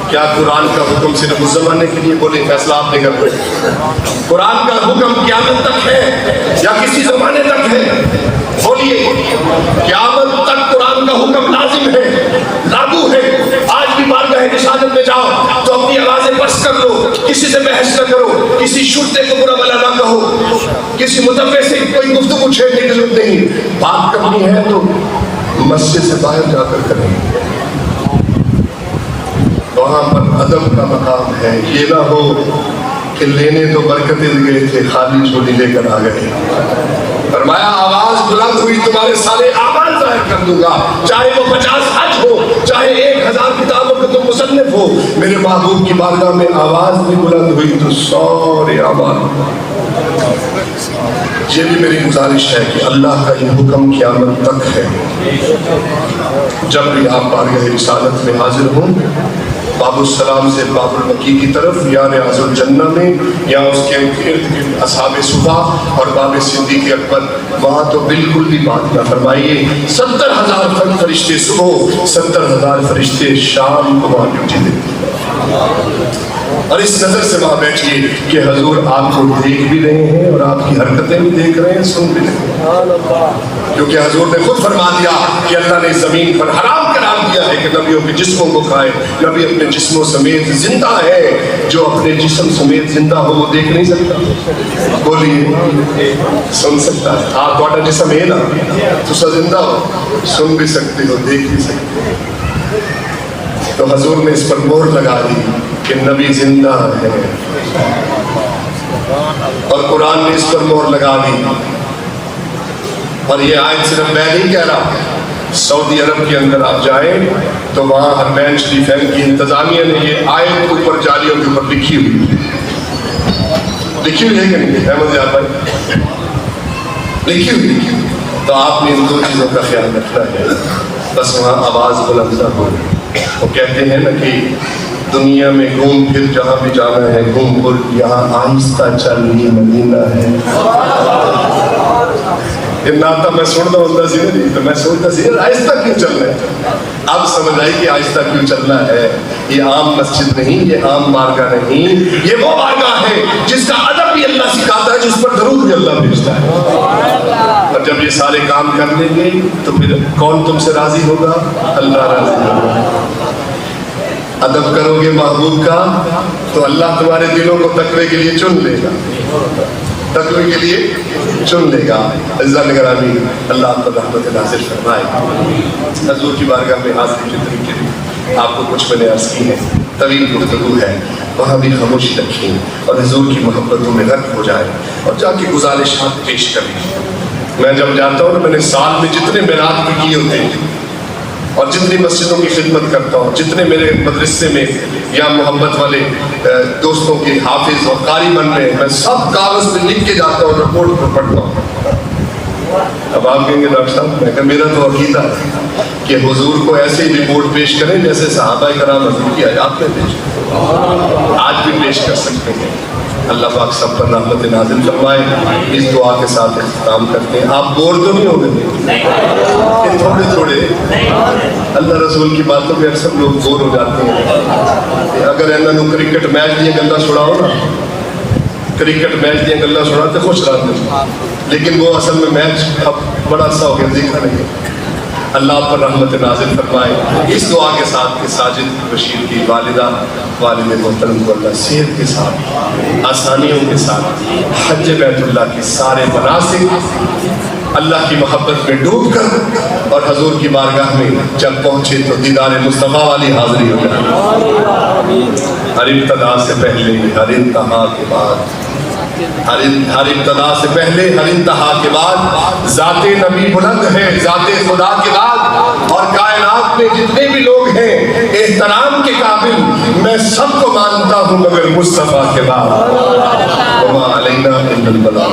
Speaker 2: کیا قرآن کا حکم صرف اس زمانے کے لیے بولے فیصلہ آپ نے کر دیا؟ قرآن کا حکم قیامت تک ہے یا کسی زمانے تک ہے؟ بولیے، قیامت تک قرآن کا حکم لازم ہے، لاگو ہے۔ آج بھی بارگاہ رسالت میں جاؤ تو اپنی آوازیں بس کر لو، کسی سے بحث نہ کرو، کسی شرطے کو برا بلا نہ کہو، کسی متفق سے کوئی گفتگو چھیڑنے کی ضرورت نہیں، بات کرنی ہے تو مسجد سے باہر جا کر کریں، وہاں پر ادب کا مقام ہے۔ یہ نہ ہو کہ لینے تو برکتیں گئے تھے، خالی جھولی لے کر آ گئے۔ فرمایا آواز بلند ہوئی تمہارے سارے اعمال ظاہر کر دوں گا، چاہے وہ 50 حج ہو، چاہے 1000 کتابوں کا تم مصنف ہو، میرے محبوب کی بارگاہ میں آواز بھی بلند ہوئی تو سارے اعمال۔ یہ بھی میری گزارش ہے کہ اللہ کا یہ حکم قیامت تک ہے، جب بھی آپ بارگاہ رسالت میں حاضر ہوں، باب السلام سے باب البقیع کی طرف یا ریاض الجنہ میں یا اس کے ارد گرد اصحاب صفا اور باب صدیق اکبر، وہاں تو بالکل بھی بات نہ فرمائیے۔ 70,000 فرشتے صبح، 70,000 فرشتے شام کو وہاں ڈیوٹی دیتے ہیں، اور اس نظر سے وہاں بیٹھیے کہ حضور آپ کو دیکھ بھی رہے ہیں اور آپ کی حرکتیں بھی دیکھ رہے ہیں، سن بھی رہے ہیں، کیونکہ حضور نے خود فرما دیا کہ اللہ نے زمین پر حرام قرار دیا ہے کہ نبیوں کے جسموں کو کھائے۔ نبی اپنے جسموں سمیت زندہ ہے، جو اپنے جسم سمیت زندہ ہو وہ دیکھ نہیں سکتا، بولیے سن سکتا ہے؟ آپ تھوڑا جسم ہے نا تو زندہ ہو، سن بھی سکتے ہو، دیکھ بھی سکتے ہو۔ تو حضور نے اس پر مہر لگا دی کہ نبی زندہ ہے، اور قرآن نے اس پر مہر لگا دی۔ اور یہ آیت صرف میں نہیں کہہ رہا، سعودی عرب کے اندر آپ جائیں تو وہاں حرمین شریفین کی انتظامیہ نے یہ آیت اوپر جالیوں کے اوپر لکھی ہوئی ہے کہ نہیں احمد یار بھائی؟ لکھی ہوئی۔ تو آپ نے ان 2 چیزوں کا خیال رکھنا ہے، بس وہاں آواز بلند نہ ہو۔ وہ کہتے ہیں نا کہ دنیا میں گھوم پھر جہاں بھی جانا ہے گھوم پھر، یہاں آہستہ چل یہ مدینہ ہے۔ یہ ناتا میں سنتا ہوتا سی نہیں تو میں سوچتا سی آہستہ کیوں چلنا ہے؟ اب سمجھ آئی کہ آہستہ کیوں چلنا ہے۔ یہ عام مسجد نہیں، یہ عام بارگاہ نہیں، یہ وہ بارگاہ ہے جس کا ادب بھی اللہ سکھاتا ہے، جس پر درود بھی اللہ بھیجتا ہے۔ اور جب یہ سارے کام کر لیں گے تو پھر کون تم سے راضی ہوگا؟ اللہ راضی ہوگا۔ ادب کرو گے محبوب کا تو اللہ تمہارے دلوں کو تقوی کے لیے چن لے گا، تقوی کے لیے چن لے گا۔ عزیزان گرامی، اللہ آپ کو رحمت نازل فرمائے۔ حضور کی بارگاہ میں حاضری کے طریقے آپ کو کچھ میں نے عرض کی ہے، طویل گفتگو ہے، وہاں بھی خاموشی رکھیں اور حضور کی محبتوں میں غرق ہو جائیں اور جا کے گزارشات پیش کریں۔ میں جب جاتا ہوں میں نے سال میں جتنے میلاد کی ہوتے ہیں اور جتنی مسجدوں کی خدمت کرتا ہوں، جتنے میرے مدرسے میں یا محبت والے دوستوں کے حافظ اور قاری بن رہے ہیں، میں سب کاغذ پہ لکھ کے جاتا ہوں، رپورٹ پر پڑھتا ہوں۔ اب آپ کہیں گے ڈاکٹر صاحب، میں کہا میرا تو عقیدہ ہے کہ حضور کو ایسے ہی رپورٹ پیش کریں جیسے صحابہ کرام حضور کی حیات میں پیش کریں، آج بھی پیش کر سکتے ہیں۔
Speaker 1: اللہ پاک سب پر رحمت نازل فرمائے. اس دعا کے ساتھ اختتام کرتے ہیں. آپ بور تو نہیں ہو گئے کہ تھوڑے تھوڑے اللہ رسول کی باتوں پہ اکثر لوگ بور ہو جاتے ہیں. اگر انہوں کرکٹ میچ دیا گلا چھڑاؤ نا, کرکٹ میچ دیا گلا چھڑا تو خوش رہتے, لیکن وہ اصل میں میچ اب بڑا سا ہو گیا دیکھا نہیں. اللہ پر رحمت نازل فرمائے. اس دعا کے ساتھ کہ ساجد بشیر کی والدہ والد محترم کو اللہ صحت کے ساتھ آسانیوں کے ساتھ حج بیت اللہ کی سارے مناسک اللہ کی محبت میں ڈوب کر اور حضور کی بارگاہ میں جب پہنچے تو دیدار مصطفیٰ والی حاضری ہو جائے. ہر ابتدا سے پہلے ہر انتہا کے بعد, ہر ابتدا سے پہلے ہر انتہا کے بعد ذات نبی بلند ہے, ذات خدا کے بعد, اور کائنات میں جتنے بھی لوگ ہیں احترام کے قابل میں سب کو مانتا ہوں مگر مصطفیٰ کے بعد. وما علینا الا البلاغ.